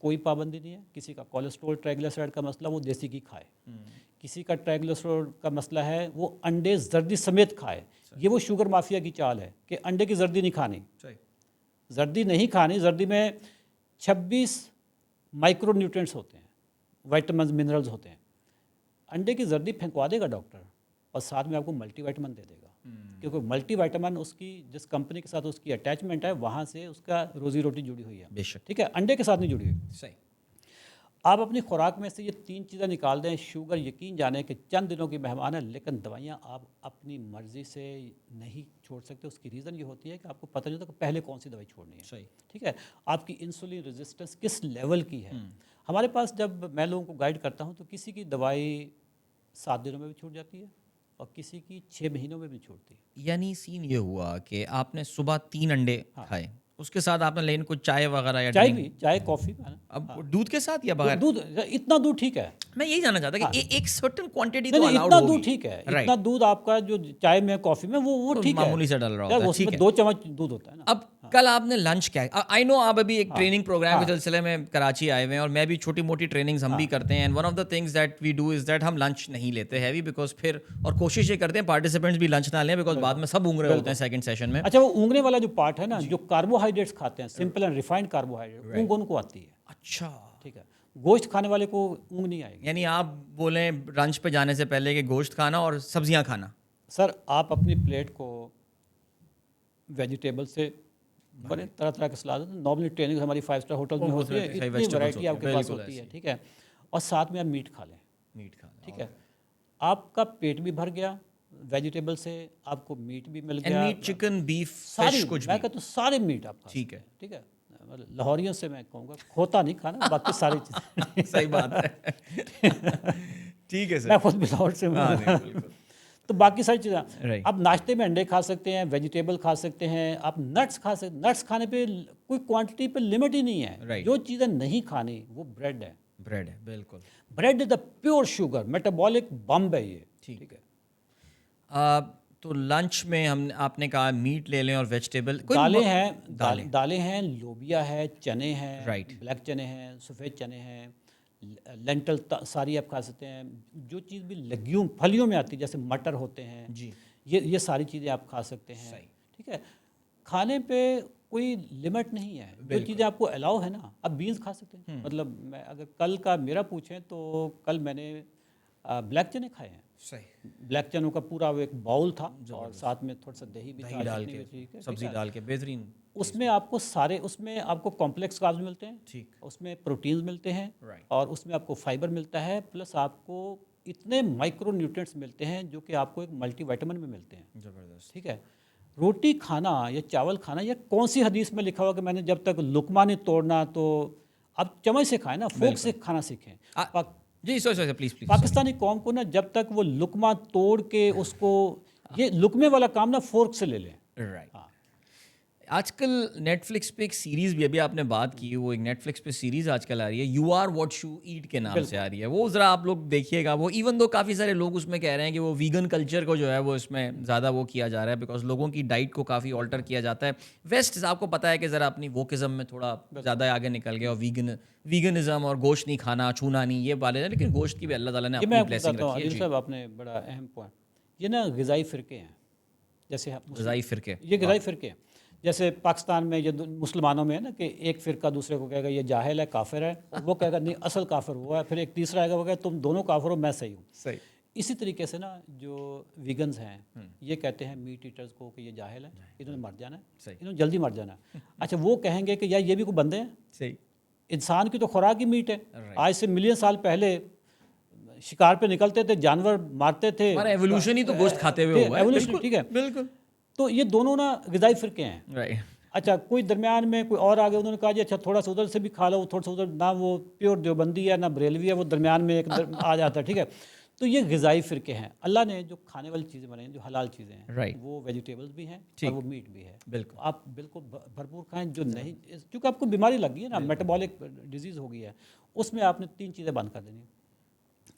کوئی پابندی نہیں ہے. کسی کا کولیسٹرول ٹرائگلیسرائڈ کا مسئلہ, وہ دیسی گھی کھائے. کسی کا ٹرائگلیسرائڈ کا مسئلہ ہے, وہ انڈے زردی سمیت کھائے. یہ وہ شوگر مافیا کی چال ہے کہ انڈے کی زردی نہیں کھانی. زردی نہیں کھانی. زردی میں 26 مائکرو نیوٹرینٹس ہوتے ہیں, وائٹامنز منرلز ہوتے ہیں. انڈے کی زردی پھینکوا دے گا ڈاکٹر, اور ساتھ میں آپ کو ملٹی وائٹامن دے دے گا, کیونکہ ملٹی وائٹامن اس کی جس کمپنی کے ساتھ اس کی اٹیچمنٹ ہے وہاں سے اس کا روزی روٹی جڑی ہوئی ہے. بے شک. ٹھیک ہے, انڈے کے ساتھ نہیں جڑی ہوئی. صحیح. آپ اپنی خوراک میں سے یہ 3 چیزیں نکال دیں. شوگر یقین جانیں کہ چند دنوں کی مہمان ہے, لیکن دوائیاں آپ اپنی مرضی سے نہیں چھوڑ سکتے. اس کی ریزن یہ ہوتی ہے کہ آپ کو پتہ نہیں ہوتا کہ پہلے کون سی دوائی چھوڑنی ہے. صحیح. ٹھیک ہے, آپ کی انسولین ریزسٹنس کس لیول کی ہے. ہمارے پاس جب میں لوگوں کو گائیڈ کرتا ہوں تو کسی کی دوائی 7 دنوں میں بھی چھوٹ جاتی ہے, اور کسی کی 6 مہینوں میں بھی چھوٹتی ہے. یعنی سین یہ ہوا کہ آپ نے صبح 3 انڈے کھائے, اس کے ساتھ آپ نے لین کچھ چائے وغیرہ یا چائے بھی, چائے کافی. اب دودھ کے ساتھ یا بغیر دودھ, اتنا دودھ ٹھیک ہے. میں یہی جاننا چاہتا کہ ایک سرٹن کوانٹٹی تو الاؤڈ اتنا ہوگی. دودھ ٹھیک ہے. اتنا دودھ آپ کا جو چائے میں کافی میں وہ ٹھیک ہے, معمولی سے ڈل رہا ہوتا ہے. اس میں 2 چمچ دودھ ہوتا ہے نا. اب کل آپ نے لنچ کیا, آئی نو آپ ابھی ایک ٹریننگ پروگرام کے سلسلے میں کراچی آئے ہوئے ہیں, اور میں بھی چھوٹی موٹی ٹریننگز ہم بھی کرتے ہیں. And one of the things that we do is that ہم لنچ نہیں لیتے ہیوی, بیکاز پھر, اور کوشش یہ کرتے ہیں پارٹیسپینٹس بھی لنچ نہ لیں, بیکاز بعد میں سب اونگ رہے ہوتے ہیں سیکنڈ سیشن میں. اچھا, وہ اونگنے والا جو پارٹ ہے نا, جو کاربوہائیڈریٹس کھاتے ہیں, سمپل اینڈ ریفائنڈ کاربوہائیڈریٹ, اونگ ان کو آتی ہے. اچھا, ٹھیک ہے, گوشت کھانے والے کو اونگ نہیں آئے گی. یعنی آپ بولیں لنچ پہ جانے سے پہلے کہ گوشت کھانا اور سبزیاں کھانا. سر, آپ اپنی پلیٹ کو ویجیٹیبل سے بڑے طرح طرح کے سلاد. نارملی ٹریننگ ہماری 5 اسٹار ہوٹل میں ہوتی ہے, اتنی ورائٹی آپ کے پاس ہوتی ہے. ٹھیک ہے, اور ساتھ میں آپ میٹ کھا لیں. میٹ کھانا, ٹھیک ہے, آپ کا پیٹ بھی بھر گیا ویجیٹیبل سے, آپ کو میٹ بھی مل گیا. میٹ, چکن, بیف, ساری, فش, کچھ میں بھی. کہتا ہوں سارے میٹ آپ کھا. ٹھیک ہے. ٹھیک ہے, لاہوریوں سے میں کہوں گا کھوتا نہیں کھانا, باقی ساری چیزیں. صحیح بات ہے. ٹھیک ہے سر, میں خود بھی لاہور سے ہوں. تو باقی ساری چیزیں آپ ناشتے میں انڈے کھا سکتے ہیں, ویجیٹیبل کھا سکتے ہیں, آپ نٹس کھا سکتے ہیں. نٹس کھانے پہ کوئی کوانٹٹی پہ لمٹ ہی نہیں ہے. جو چیزیں نہیں کھانی وہ بریڈ ہے. بریڈ ہے, بالکل. Bread is the pure sugar, metabolic bomb ہے یہ. ٹھیک ہے. تو لنچ میں آپ نے کہا میٹ لے لیں اور ویجیٹیبل. دالیں ہیں, لوبیا ہے, چنے ہیں, بلیک چنے ہیں, سفید چنے ہیں, لینٹل ساری آپ کھا سکتے ہیں. جو چیز بھی لیگیوم پھلیوں میں آتی ہے جیسے مٹر ہوتے ہیں, جی, یہ ساری چیزیں آپ کھا سکتے ہیں. ٹھیک ہے, کھانے پہ کوئی لمٹ نہیں ہے. جو چیزیں آپ کو الاؤ ہے نا, آپ بینس کھا سکتے ہیں. مطلب میں اگر کل کا میرا پوچھیں تو کل میں نے بلیک چنے کھائے ہیں. صحیح. بلیک چنوں کا پورا وہ ایک باؤل تھا, اور ساتھ میں تھوڑا سا دہی بھی ڈال کے, سبزی ڈال کے, بہترین. اس میں آپ کو سارے, اس میں آپ کو کمپلیکس کاربز ملتے ہیں. ٹھیک. اس میں پروٹینز ملتے ہیں, اور اس میں آپ کو فائبر ملتا ہے, پلس آپ کو اتنے مائکرو نیوٹرینٹس ملتے ہیں جو کہ آپ کو ایک ملٹی وائٹامن میں ملتے ہیں. زبردست. ٹھیک ہے. روٹی کھانا یا چاول کھانا, یا کون سی حدیث میں لکھا ہوا کہ میں نے جب تک لقمہ نہیں توڑنا, تو آپ چمچ سے کھائیں نا, فورک سے کھانا سیکھیں. جی سوری پلیز. پاکستانی قوم کو نا جب تک وہ لقمہ توڑ کے اس کو, یہ لقمے والا کام نا فورک سے لے لیں. رائٹ. آج کل نیٹ فلکس پہ ایک سیریز بھی ابھی آپ نے بات کی, وہ ایک نیٹ فلکس پہ سیریز آج کل آ رہی ہے, you are what you eat کے نام سے آ رہی ہے. وہ ذرا آپ لوگ دیکھیے گا. وہ ایون دو کافی سارے لوگ اس میں کہہ رہے ہیں کہ وہ ویگن کلچر کو جو ہے وہ اس میں زیادہ وہ کیا جا رہا ہے, بیکاز لوگوں کی ڈائٹ کو کافی آلٹر کیا جاتا ہے. ویسٹ آپ کو پتہ ہے کہ ذرا اپنی ووکزم میں تھوڑا زیادہ آگے نکل گیا, اور ویگنزم اور گوشت نہیں کھانا, چھونا نہیں, یہ والے ہیں. لیکن گوشت کی بھی اللہ تعالیٰ نے اپنی بلیسنگ رکھی ہے. عادل صاحب آپ نے بڑا اہم پوائنٹ, یہ نا غذائی فرقے ہیں, جیسے غذائی فرقے, یہ غذائی فرقے ہیں. جیسے پاکستان میں یہ مسلمانوں میں ہے نا کہ ایک فرقہ دوسرے کو کہے گا یہ جاہل ہے, کافر ہے, وہ کہے گا نہیں اصل کافر ہوا ہے. پھر ایک تیسرا آئے گا وہ کہے گا تم دونوں کافر ہو, میں صحیح ہوں. صحیح. اسی طریقے سے نا جو ویگنز ہیں یہ کہتے ہیں میٹ ایٹرز کو کہ یہ جاہل ہے, انہوں نے مر جانا ہے, انہوں نے جلدی مر جانا ہے. اچھا وہ کہیں گے کہ یار یہ بھی کوئی بندے ہیں. صحیح. انسان کی تو خوراک ہی میٹ ہے. آج سے ملین سال پہلے شکار پہ نکلتے تھے, جانور مارتے تھے, ہمارا ایوولوشن ہی تو گوشت کھاتے ہوئے ہوا ہے. ایوولوشن, ٹھیک ہے, بالکل. تو یہ دونوں نا غذائی فرقے ہیں. رائٹ. اچھا کوئی درمیان میں کوئی اور آگے, انہوں نے کہا جی اچھا تھوڑا سا ادھر سے بھی کھا لو, تھوڑا سا ادھر, نہ وہ پیور دیوبندی ہے نہ بریلوی ہے, وہ درمیان میں ایک آ جاتا ہے. ٹھیک ہے, تو یہ غذائی فرقے ہیں. اللہ نے جو کھانے والی چیزیں بنائی ہیں, جو حلال چیزیں ہیں, وہ ویجیٹیبلز بھی ہیں اور وہ میٹ بھی ہے. بالکل. آپ بالکل بھرپور کھائیں. جو نہیں, کیونکہ آپ کو بیماری لگ گئی ہے نا, میٹابولک ڈیزیز ہو گئی ہے, اس میں آپ نے 3 چیزیں بند کر دینی.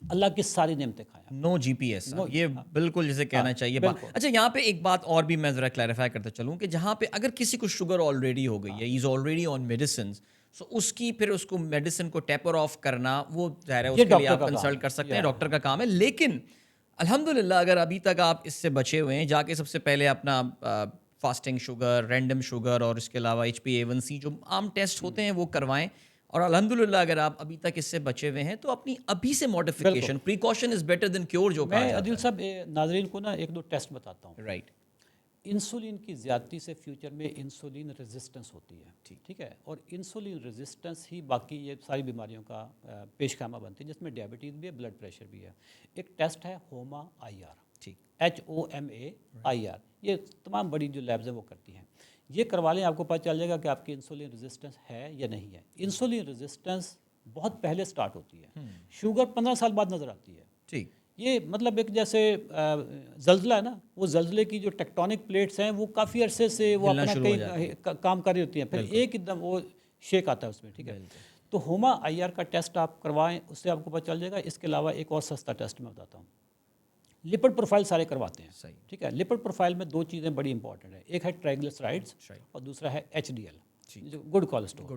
اللہ کی ساری نعمتیں کھائیں. نو جی پی ایس, یہ بالکل جسے کہنا چاہیے. اچھا یہاں پہ ایک بات اور بھی میں ذرا کلیریفائی کرتا چلوں کہ جہاں پہ اگر کسی کو شوگر آلریڈی ہو گئی ہے, ہی از آلریڈی آن میڈیسنز, سو اس کی پھر اس کو میڈیسن کو ٹیپر آف کرنا وہ ظاہر ہے اس کے لیے آپ کنسلٹ کر سکتے ہیں, ڈاکٹر کا کام ہے. لیکن الحمدللہ اگر ابھی تک آپ اس سے بچے ہوئے ہیں, جا کے سب سے پہلے اپنا فاسٹنگ شوگر, رینڈم شوگر اور اس کے علاوہ HbA1c جو عام ٹیسٹ ہوتے ہیں وہ کروائیں. اور الحمدللہ اگر آپ ابھی تک اس سے بچے ہوئے ہیں تو اپنی ابھی سے modification, precaution is better than cure جو کہا جاتا ہے. میں عادل صاحب ناظرین کو نا 1-2 ٹیسٹ بتاتا ہوں. رائٹ. انسولین کی زیادتی سے فیوچر میں انسولین ریزسٹنس ہوتی ہے. ٹھیک ہے, اور انسولین ریزسٹنس ہی باقی یہ ساری بیماریوں کا پیش خیمہ بنتی ہے, جس میں ڈائبٹیز بھی ہے, بلڈ پریشر بھی ہے. ایک ٹیسٹ ہے ہوما IR, ٹھیک, HOMA IR, یہ تمام بڑی جو لیبز ہیں وہ کرتی ہیں. یہ کروا لیں, آپ کو پتہ چل جائے گا کہ آپ کی انسولین ریزسٹنس ہے یا نہیں ہے. انسولین ریزسٹنس بہت پہلے سٹارٹ ہوتی ہے, شوگر 15 سال بعد نظر آتی ہے. ٹھیک. یہ مطلب ایک جیسے زلزلہ ہے نا, وہ زلزلے کی جو ٹیکٹونک پلیٹس ہیں وہ کافی عرصے سے وہ اپنا کئی کام کر رہی ہوتی ہیں, پھر ایک دم وہ شیک آتا ہے اس میں. ٹھیک ہے, تو ہوما IR کا ٹیسٹ آپ کروائیں, اس سے آپ کو پتہ چل جائے گا. اس کے علاوہ ایک اور سستا ٹیسٹ میں بتاتا ہوں. لپڈ پروفائل سارے کرواتے ہیں. صحیح. ٹھیک ہے, لپڈ پروفائل میں 2 چیزیں بڑی امپورٹنٹ ہیں. ایک ہے ٹرائیگلیسرائڈز اور دوسرا ہے HDL, جو گڈ کولیسٹرول.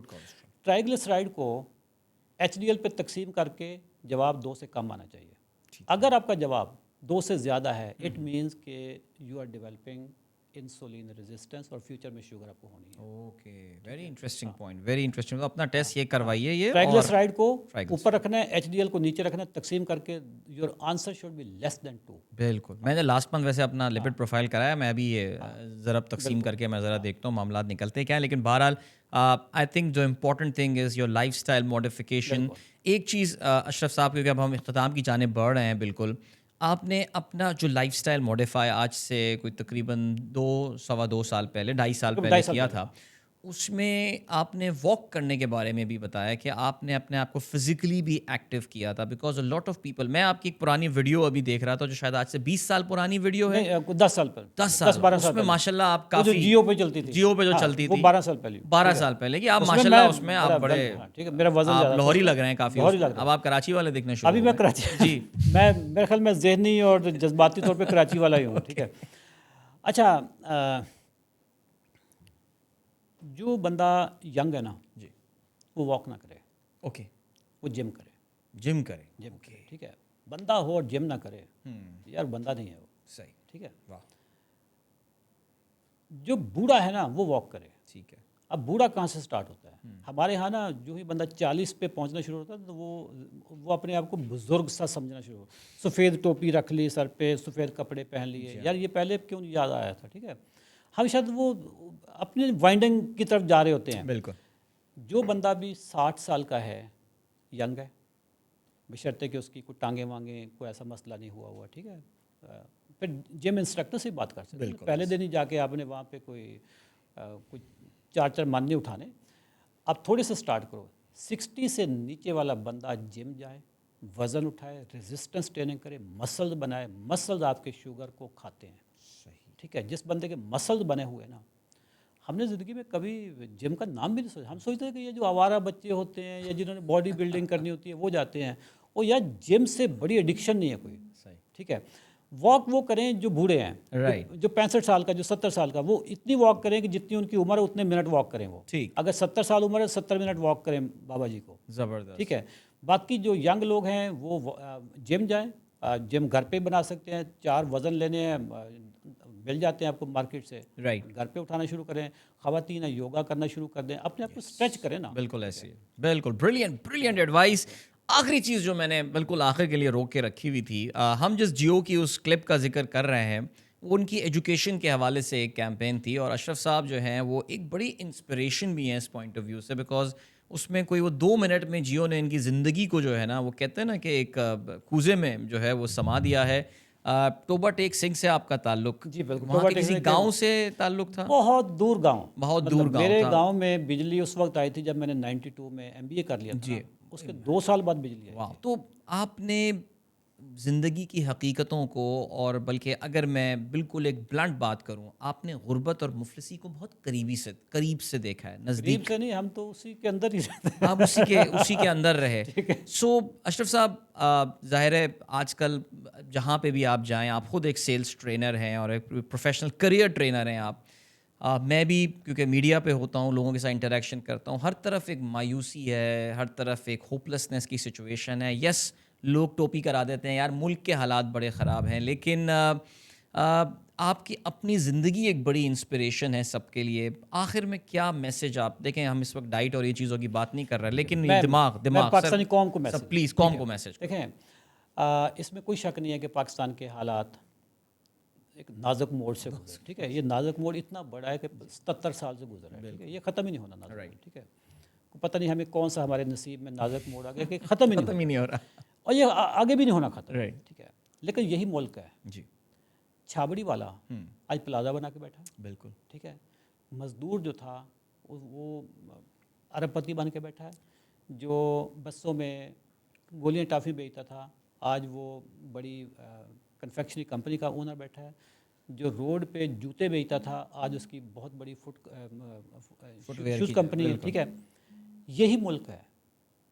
ٹرائیگلیسرائڈ کو HDL پہ تقسیم کر کے جواب 2 سے کم آنا چاہیے. اگر آپ کا جواب 2 سے زیادہ ہے, اٹ مینس کہ you are developing insulin resistance اور فیوچر میں شوگر آپ کو ہونی ہے. Okay, very interesting point, very interesting. تو اپنا ٹیسٹ یہ کروائیے. یہ ٹرائیگلیسرائڈ کو اوپر رکھنا ہے, HDL کو نیچے رکھنا ہے, تقسیم کر کے your answer should be less than 2. بالکل. میں نے لاسٹ منتھ ویسے اپنا لپڈ پروفائل کرایا, میں ابھی یہ ذرا تقسیم کر کے میں ذرا دیکھتا ہوں معاملات نکلتے کیا ہیں. لیکن بہرحال آئی تھنک جو important thing is your life style modification. ایک چیز اشرف صاحب, کیونکہ اب ہم اختتام کی جانب بڑھ رہے ہیں, بالکل آپ نے اپنا جو لائف اسٹائل ماڈیفائی آج سے کوئی تقریباً 2-2.25 سال پہلے, 2.5 سال پہلے کیا تھا, اس میں آپ نے واک کرنے کے بارے میں بھی بتایا کہ آپ نے اپنے آپ کو فزیکلی بھی ایکٹیو کیا تھا. Because a lot of people, میں آپ کی ایک پرانی ویڈیو ابھی دیکھ رہا تھا جو شاید آج سے 20 سال پرانی ویڈیو ہے, 10 سال پہلے, 10-12 سال, اس میں ماشاء اللہ آپ کافی جیو پہ چلتی تھی, جیو پہ جو چلتی تھی 12 سال پہلے, 12 سال پہلے, کہ آپ ماشاء اللہ اس میں آپ بڑے, ٹھیک ہے, میرا وزن آپ زیادہ, لاہوری لگ رہے ہیں کافی. اب آپ کراچی والے دیکھنے شروع, ابھی میں کراچی, جی میں میرے خیال میں ذہنی اور جذباتی طور پہ کراچی والا ہی ہوں. ٹھیک ہے. اچھا, جو بندہ ینگ ہے نا, جی, وہ واک نہ کرے. اوکے. وہ جم کرے. جم کرے. ٹھیک ہے, بندہ ہو اور جم نہ کرے, یار بندہ نہیں ہے وہ. صحیح. ٹھیک ہے. واہ. جو بوڑھا ہے نا وہ واک کرے. ٹھیک ہے. اب بوڑھا کہاں سے سٹارٹ ہوتا ہے؟ ہمارے ہاں نا جو ہی بندہ 40 پہ پہنچنا شروع ہوتا ہے تو وہ اپنے آپ کو بزرگ سا سمجھنا شروع ہو. سفید ٹوپی رکھ لی سر پہ, سفید کپڑے پہن لیے, یار یہ پہلے کیوں نہیں یاد آیا تھا. ٹھیک ہے, ہم شاید وہ اپنے وائنڈنگ کی طرف جا رہے ہوتے ہیں. بالکل. جو بندہ بھی 60 سال کا ہے, ینگ ہے, بشرطے کہ اس کی کوئی ٹانگیں وانگیں کوئی ایسا مسئلہ نہیں ہوا. ٹھیک ہے, پھر جم انسٹرکٹر سے بات کر سکتے ہیں. پہلے دن ہی جا کے آپ نے وہاں پہ کوئی 4 مان نہیں اٹھانے, آپ تھوڑے سے سٹارٹ کرو. 60 سے نیچے والا بندہ جم جائے, وزن اٹھائے, ریزسٹنس ٹریننگ کرے, مسلز بنائے. مسلز آپ کے شوگر کو کھاتے ہیں. صحیح. ٹھیک ہے, جس بندے کے مسلز بنے ہوئے نا, ہم نے زندگی میں کبھی جم کا نام بھی نہیں سوچا. ہم سوچتے ہیں کہ یہ جو آوارہ بچے ہوتے ہیں یا جنہوں نے باڈی بلڈنگ کرنی ہوتی ہے وہ جاتے ہیں. اور یار جم سے بڑی ایڈکشن نہیں ہے کوئی. صحیح. ٹھیک ہے, واک وہ کریں جو بوڑھے ہیں, Right. جو 65 سال کا, جو 70 سال کا, وہ اتنی واک کریں کہ جتنی ان کی عمر ہے اتنے منٹ واک کریں. وہ ٹھیک. اگر 70 سال عمر ہے 70 منٹ واک کریں بابا جی کو. زبردست. ٹھیک ہے. باقی جو ینگ لوگ ہیں وہ جم جائیں. جم گھر پہ بنا سکتے ہیں, 4 وزن لینے ہیں مل جاتے ہیں آپ کو مارکیٹ سے, رائٹ. گھر پہ اٹھانا شروع کریں. خواتین یوگا کرنا شروع کر دیں, اپنے آپ کو اسٹریچ کریں نا. بالکل ایسے ہی, بالکل بریلینٹ ایڈوائس. آخری چیز جو میں نے بالکل آخر کے لیے روک کے رکھی ہوئی تھی, ہم جس جیو کی اس کلپ کا ذکر کر رہے ہیں وہ ان کی ایجوکیشن کے حوالے سے ایک کیمپین تھی, اور اشرف صاحب جو ہیں وہ ایک بڑی انسپریشن بھی ہیں اس پوائنٹ آف ویو سے, بیکاز اس میں کوئی وہ 2 منٹ میں جیو نے ان کی زندگی کو جو ہے نا وہ کہتے ہیں نا کہ ایک کوزے میں جو ہے وہ سما دیا ہے. ٹوبا ٹیک سنگھ سے آپ کا تعلق, جی بالکل, وہاں کے کسی گاؤں سے تعلق تھا؟ بہت دور گاؤں, بہت دور گاؤں میرے تھا. گاؤں میں بجلی اس وقت آئی تھی جب میں نے 92 میں MBA کر لیا تھا. جی. اس کے 2 سال بعد بجلی آئی. واہ. تو آپ نے زندگی کی حقیقتوں کو, اور بلکہ اگر میں بالکل ایک بلنٹ بات کروں, آپ نے غربت اور مفلسی کو بہت قریب سے دیکا ہے, نزدیک قریب سے نہیں, ہم تو اسی کے اندر ہی رہتے ہیں. آپ اسی کے اندر رہے. سو اشرف صاحب, ظاہر ہے آج کل جہاں پہ بھی آپ جائیں, آپ خود ایک سیلس ٹرینر ہیں اور ایک پروفیشنل کریئر ٹرینر ہیں آپ. میں بھی کیونکہ میڈیا پہ ہوتا ہوں, لوگوں کے ساتھ انٹریکشن کرتا ہوں, ہر طرف ایک مایوسی ہے, ہر طرف ایک ہوپلیسنس کی سچویشن ہے. یس, لوگ ٹوپی کرا دیتے ہیں یار ملک کے حالات بڑے خراب ہیں, لیکن آپ کی اپنی زندگی ایک بڑی انسپریشن ہے سب کے لیے. آخر میں کیا میسج آپ دیکھیں, ہم اس وقت ڈائٹ اور یہ چیزوں کی بات نہیں کر رہے, لیکن دماغ پاکستانی قوم کو میسج, پلیز قوم کو میسج دیکھیں. اس میں کوئی شک نہیں ہے کہ پاکستان کے حالات ایک نازک موڑ سے گزرے. ٹھیک ہے, یہ نازک موڑ اتنا بڑا ہے کہ 77 سال سے گزرا ہے. ٹھیک ہے, یہ ختم ہی نہیں ہونا نازک موڑ. ٹھیک ہے, پتہ نہیں ہمیں کون سا ہمارے نصیب میں نازک موڑ آ گیا کہ ختم ہی نہیں ہو رہا, اور یہ آگے بھی نہیں ہونا ختم. ٹھیک ہے, لیکن یہی ملک ہے. جی. چھابڑی والا آج پلازا بنا کے بیٹھا. بالکل. ٹھیک ہے, مزدور جو تھا وہ ارب پتی بن کے بیٹھا ہے. جو بسوں میں گولیاں ٹافی بیچتا تھا آج وہ بڑی کنفیکشنری کمپنی کا اونر بیٹھا ہے. جو روڈ پہ جوتے بیچتا تھا آج اس کی بہت بڑی شوز کمپنی ہے. ٹھیک ہے, یہی ملک ہے.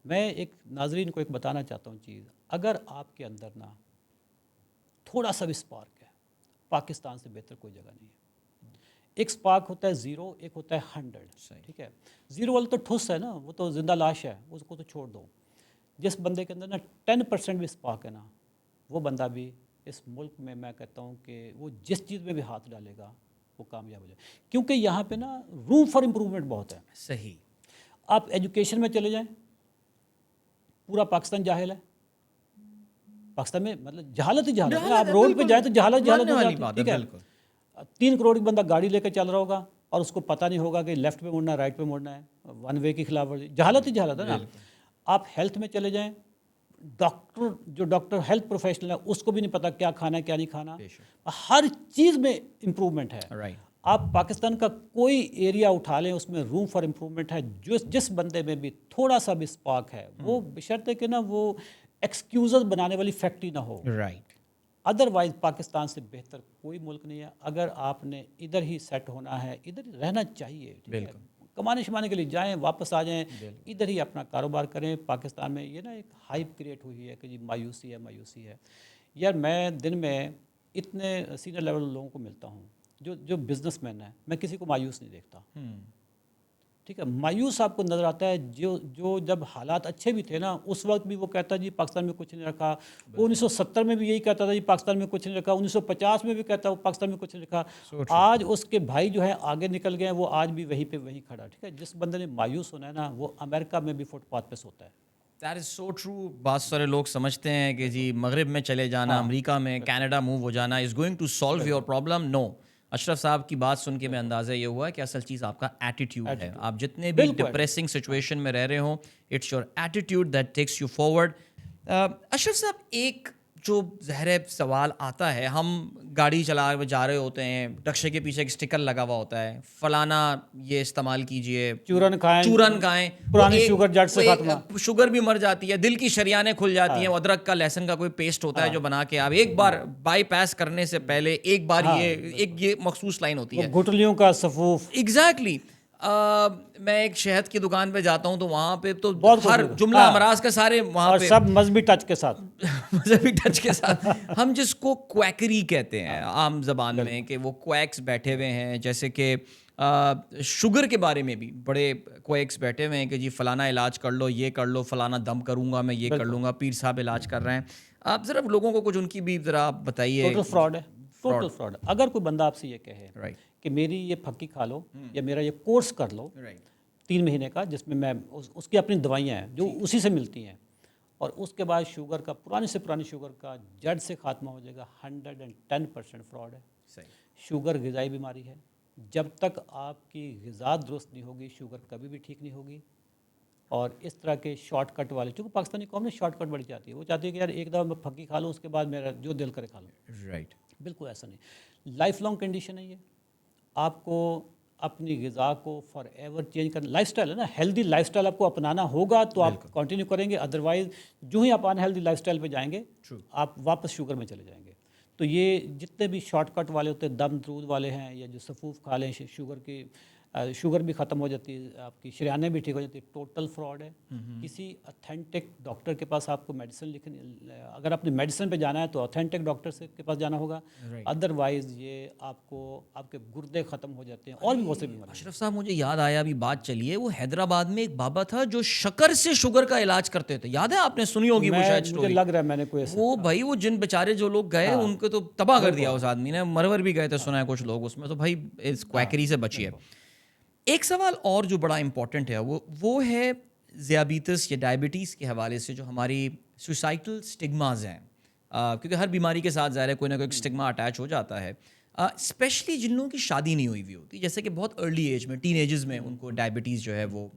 میں ایک ناظرین کو ایک بتانا چاہتا ہوں چیز, اگر آپ کے اندر نا تھوڑا سا بھی اسپارک ہے, پاکستان سے بہتر کوئی جگہ نہیں ہے. ایک اسپارک ہوتا ہے 0, ایک ہوتا ہے 100. ٹھیک ہے, 0 والا تو ٹھوس ہے نا, وہ تو زندہ لاش ہے, اس کو تو چھوڑ دو. جس بندے کے اندر نا 10% بھی اسپارک ہے نا, وہ بندہ بھی اس ملک میں کہتا ہوں کہ وہ جس چیز میں بھی ہاتھ ڈالے گا وہ کامیاب ہو جائے. کیونکہ یہاں پہ نا روم فار امپروومنٹ بہت ہے. صحیح. آپ ایجوکیشن میں چلے جائیں, پورا پاکستان جاہل ہے. پاکستان میں مطلب جہالت ہی جہالت ہے. آپ روڈ پہ جائیں تو جہالت ہو جاتی ہے. ٹھیک ہے, 3 کروڑ کا بندہ گاڑی لے کے چل رہا ہوگا اور اس کو پتہ نہیں ہوگا کہ لیفٹ پہ مڑنا ہے رائٹ پہ مڑنا ہے, 1 وے کی خلاف ورزی. جہالت ہی جہالت ہے نا. آپ ہیلتھ میں چلے جائیں, ڈاکٹر ہیلتھ پروفیشنل ہے اس کو بھی نہیں پتہ کیا کھانا ہے کیا نہیں کھانا. ہر چیز میں امپروومنٹ ہے. آپ پاکستان کا کوئی ایریا اٹھا لیں اس میں روم فار امپروومنٹ ہے. جس بندے میں بھی تھوڑا سا بھی اسپارک ہے وہ بشرطے کہ نا وہ ایکسکیوزز بنانے والی فیکٹری نہ ہو. رائٹ. ادروائز پاکستان سے بہتر کوئی ملک نہیں ہے. اگر آپ نے ادھر ہی سیٹ ہونا ہے, ادھر ہی رہنا چاہیے. بالکل. کمانے شمانے کے لیے جائیں, واپس آ جائیں, ادھر ہی اپنا کاروبار کریں. پاکستان میں یہ نا ایک ہائپ کریٹ ہوئی ہے کہ جی مایوسی ہے. یار میں دن میں اتنے سینئر لیول لوگوں کو ملتا ہوں جو بزنس مین ہیں, میں کسی کو مایوس نہیں دیکھتا. ٹھیک ہے, مایوس آپ کو نظر آتا ہے جو جب حالات اچھے بھی تھے نا اس وقت بھی وہ کہتا جی پاکستان میں کچھ نہیں رکھا. وہ 1970 میں بھی یہی کہتا تھا جی پاکستان میں کچھ نہیں رکھا. 1950 میں بھی کہتا وہ پاکستان میں کچھ نہیں رکھا. آج اس کے بھائی جو ہیں آگے نکل گئے, وہ آج بھی وہیں کھڑا. ٹھیک ہے, جس بندے نے مایوس ہونا ہے نا وہ امریکہ میں بھی فٹ پاتھ پہ سوتا ہے. That is so true. بہت سارے لوگ سمجھتے ہیں کہ جی مغرب میں چلے جانا, امریکہ میں, کینیڈا موو ہو جانا is going to solve your problem. No. Ashraf صاحب کی بات سن کے میں اندازہ یہ ہوا کہ اصل چیز آپ کا ایٹیٹیوڈ ہے. آپ جتنے بھی ڈپریسنگ سچویشن میں رہ رہے ہوں, it's your attitude that takes you forward. Ashraf صاحب, ایک جو ظاہر سوال آتا ہے, ہم گاڑی چلا جا رہے ہوتے ہیں, رکشے کے پیچھے ایک اسٹیکر لگا ہوا ہوتا ہے, فلانا یہ استعمال کیجئے, چورن کھائیں, پرانی شوگر جٹ سے خاتمہ, شوگر بھی مر جاتی ہے, دل کی شریانیں کھل جاتی ہیں, ادرک کا لہسن کا کوئی پیسٹ ہوتا ہے جو بنا کے آپ ایک بار بائی پاس کرنے سے پہلے ایک بار یہ مخصوص لائن ہوتی ہے, گٹلیوں کا صفوف. ایگزیکٹلی. میں ایک شہد کی دکان پہ جاتا ہوں تو وہاں پہ تو بہت ہر جملہ امراض کا سارے وہاں پہ, سب مذہبی ٹچ کے ساتھ, مذہبی ٹچ کے ساتھ. ہم جس کو کویکری کہتے ہیں عام زبان میں, کہ وہ کویکس بیٹھے ہوئے ہیں, جیسے کہ شوگر کے بارے میں بھی بڑے کویکس بیٹھے ہوئے ہیں کہ جی فلانا علاج کر لو, یہ کر لو, فلانا دم کروں گا میں, یہ کر لوں گا, پیر صاحب علاج کر رہے ہیں. آپ ذرا لوگوں کو کچھ ان کی بھی ذرا آپ بتائیے. ٹوٹل فراڈ ہے, ٹوٹل فراڈ. اگر کوئی بندہ آپ سے یہ کہے کہ میری یہ پھکی کھا لو یا میرا یہ کورس کر لو 3 مہینے کا, جس میں اس کی اپنی دوائیاں ہیں جو اسی سے ملتی ہیں, اور اس کے بعد شوگر کا پرانی سے پرانی شوگر کا جڑ سے خاتمہ ہو جائے گا, 110% فراڈ ہے. شوگر غذائی بیماری ہے, جب تک آپ کی غذا درست نہیں ہوگی شوگر کبھی بھی ٹھیک نہیں ہوگی. اور اس طرح کے شارٹ کٹ والے, چونکہ پاکستانی قوم نے شارٹ کٹ بڑی چاہتی ہے, وہ چاہتی ہے کہ یار ایک دفعہ میں پھکی کھا لوں, اس کے بعد میرا جو دل کرے کھا لوں. رائٹ. بالکل ایسا نہیں, لائف لانگ کنڈیشن ہے یہ. آپ کو اپنی غذا کو فار ایور چینج کرنا, لائف اسٹائل ہے نا, ہیلدی لائف اسٹائل آپ کو اپنانا ہوگا تو آپ کنٹینیو کریں گے, ادروائز جو ہی آپ ان ہیلدی لائف اسٹائل پہ جائیں گے آپ واپس شوگر میں چلے جائیں گے. تو یہ جتنے بھی شارٹ کٹ والے ہوتے ہیں, دم درود والے ہیں, یا جو صفوف کھا لیں شوگر کی, شوگر بھی ختم ہو جاتی ہے, آپ کی شریانیں بھی ٹھیک ہو جاتی ہے, ٹوٹل فراڈ ہے. کسی اتھینٹک ڈاکٹر کے پاس آپ کو میڈیسن لکھنی, اگر اپنی میڈیسن پہ جانا ہے تو اتھینٹک ڈاکٹر سے کے پاس جانا ہوگا, ادروائز یہ آپ کو آپ کے گردے ختم ہو جاتے ہیں اور بھی بہت سی بیماریاں. اشرف صاحب مجھے یاد آیا, ابھی بات چلیے, وہ حیدرآباد میں ایک بابا تھا جو شکر سے شوگر کا علاج کرتے تھے, یاد ہے آپ نے سنی ہوگی وہ شاید مجھے لگ رہا ہے میں نے کوئی, وہ بھائی وہ جن بیچارے جو لوگ گئے ان کو تو تباہ کر دیا اس آدمی نے, مرور بھی گئے تھے سنا ہے کچھ لوگ اس میں. تو بھائی اس کویکری سے بچیے. ایک سوال اور جو بڑا امپورٹنٹ ہے وہ ہے ذیابیطس یا ڈائبٹیز کے حوالے سے, جو ہماری سوسائٹل اسٹگماز ہیں, کیونکہ ہر بیماری کے ساتھ ظاہر ہے کوئی نہ کوئی اسٹگما اٹیچ ہو جاتا ہے, اسپیشلی جن لوگوں کی شادی نہیں ہوئی ہوتی, جیسے کہ بہت ارلی ایج میں, ٹین ایجز میں ان کو ڈائبٹیز جو ہے وہ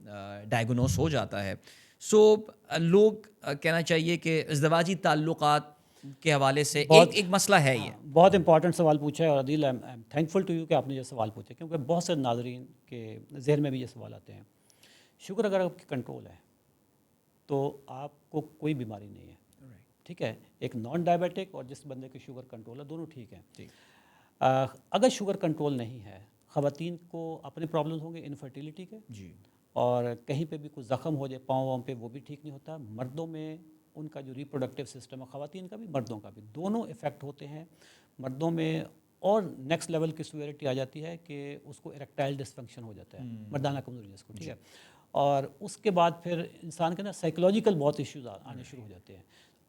ڈائگنوس ہو جاتا ہے. سو لوگ کہنا چاہیے کہ ازدواجی تعلقات کے حوالے سے ایک مسئلہ ہے. یہ بہت امپورٹنٹ سوال پوچھا ہے, اور Adeel I am thankful to you کہ آپ نے یہ سوال پوچھا, کیونکہ بہت سے ناظرین کے ذہن میں بھی یہ سوال آتے ہیں. شوگر اگر آپ کی کنٹرول ہے تو آپ کو کوئی بیماری نہیں ہے, ٹھیک ہے. ایک نان ڈائبیٹک اور جس بندے کی شوگر کنٹرول ہے, دونوں ٹھیک ہیں. اگر شوگر کنٹرول نہیں ہے, خواتین کو اپنے پرابلمس ہوں گے انفرٹیلیٹی کے, اور کہیں پہ بھی کوئی زخم ہو جائے پاؤں واؤں پہ, وہ بھی ٹھیک نہیں ہوتا. مردوں میں ان کا جو ریپروڈکٹیو سسٹم ہے, خواتین کا بھی مردوں کا بھی, دونوں افیکٹ ہوتے ہیں. مردوں میں اور نیکسٹ لیول کی سویرٹی آ جاتی ہے کہ اس کو اریکٹائل ڈسفنکشن ہو جاتا ہے, مردانہ کمزوری جس کو, ٹھیک ہے. اور اس کے بعد پھر انسان کے نا سائیکولوجیکل بہت ایشوز آنے شروع ہو جاتے ہیں.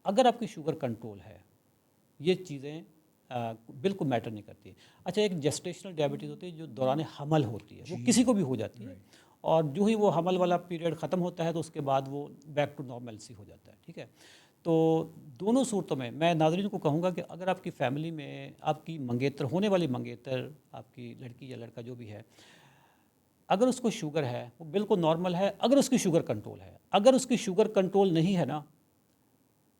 اگر آپ کی شوگر کنٹرول ہے, یہ چیزیں بالکل میٹر نہیں کرتی. اچھا, ایک جسٹیشنل ڈائبٹیز ہوتی ہے جو دوران حمل ہوتی ہے, وہ کسی کو بھی ہو جاتی ہے, اور جو ہی وہ حمل والا پیریڈ ختم ہوتا ہے تو اس کے بعد وہ بیک ٹو نارملسی ہو جاتا ہے, ٹھیک ہے. تو دونوں صورتوں میں ناظرین کو کہوں گا کہ اگر آپ کی فیملی میں آپ کی منگیتر, ہونے والی منگیتر, آپ کی لڑکی یا لڑکا جو بھی ہے, اگر اس کو شوگر ہے وہ بالکل نارمل ہے, اگر اس کی شوگر کنٹرول ہے. اگر اس کی شوگر کنٹرول نہیں ہے نا,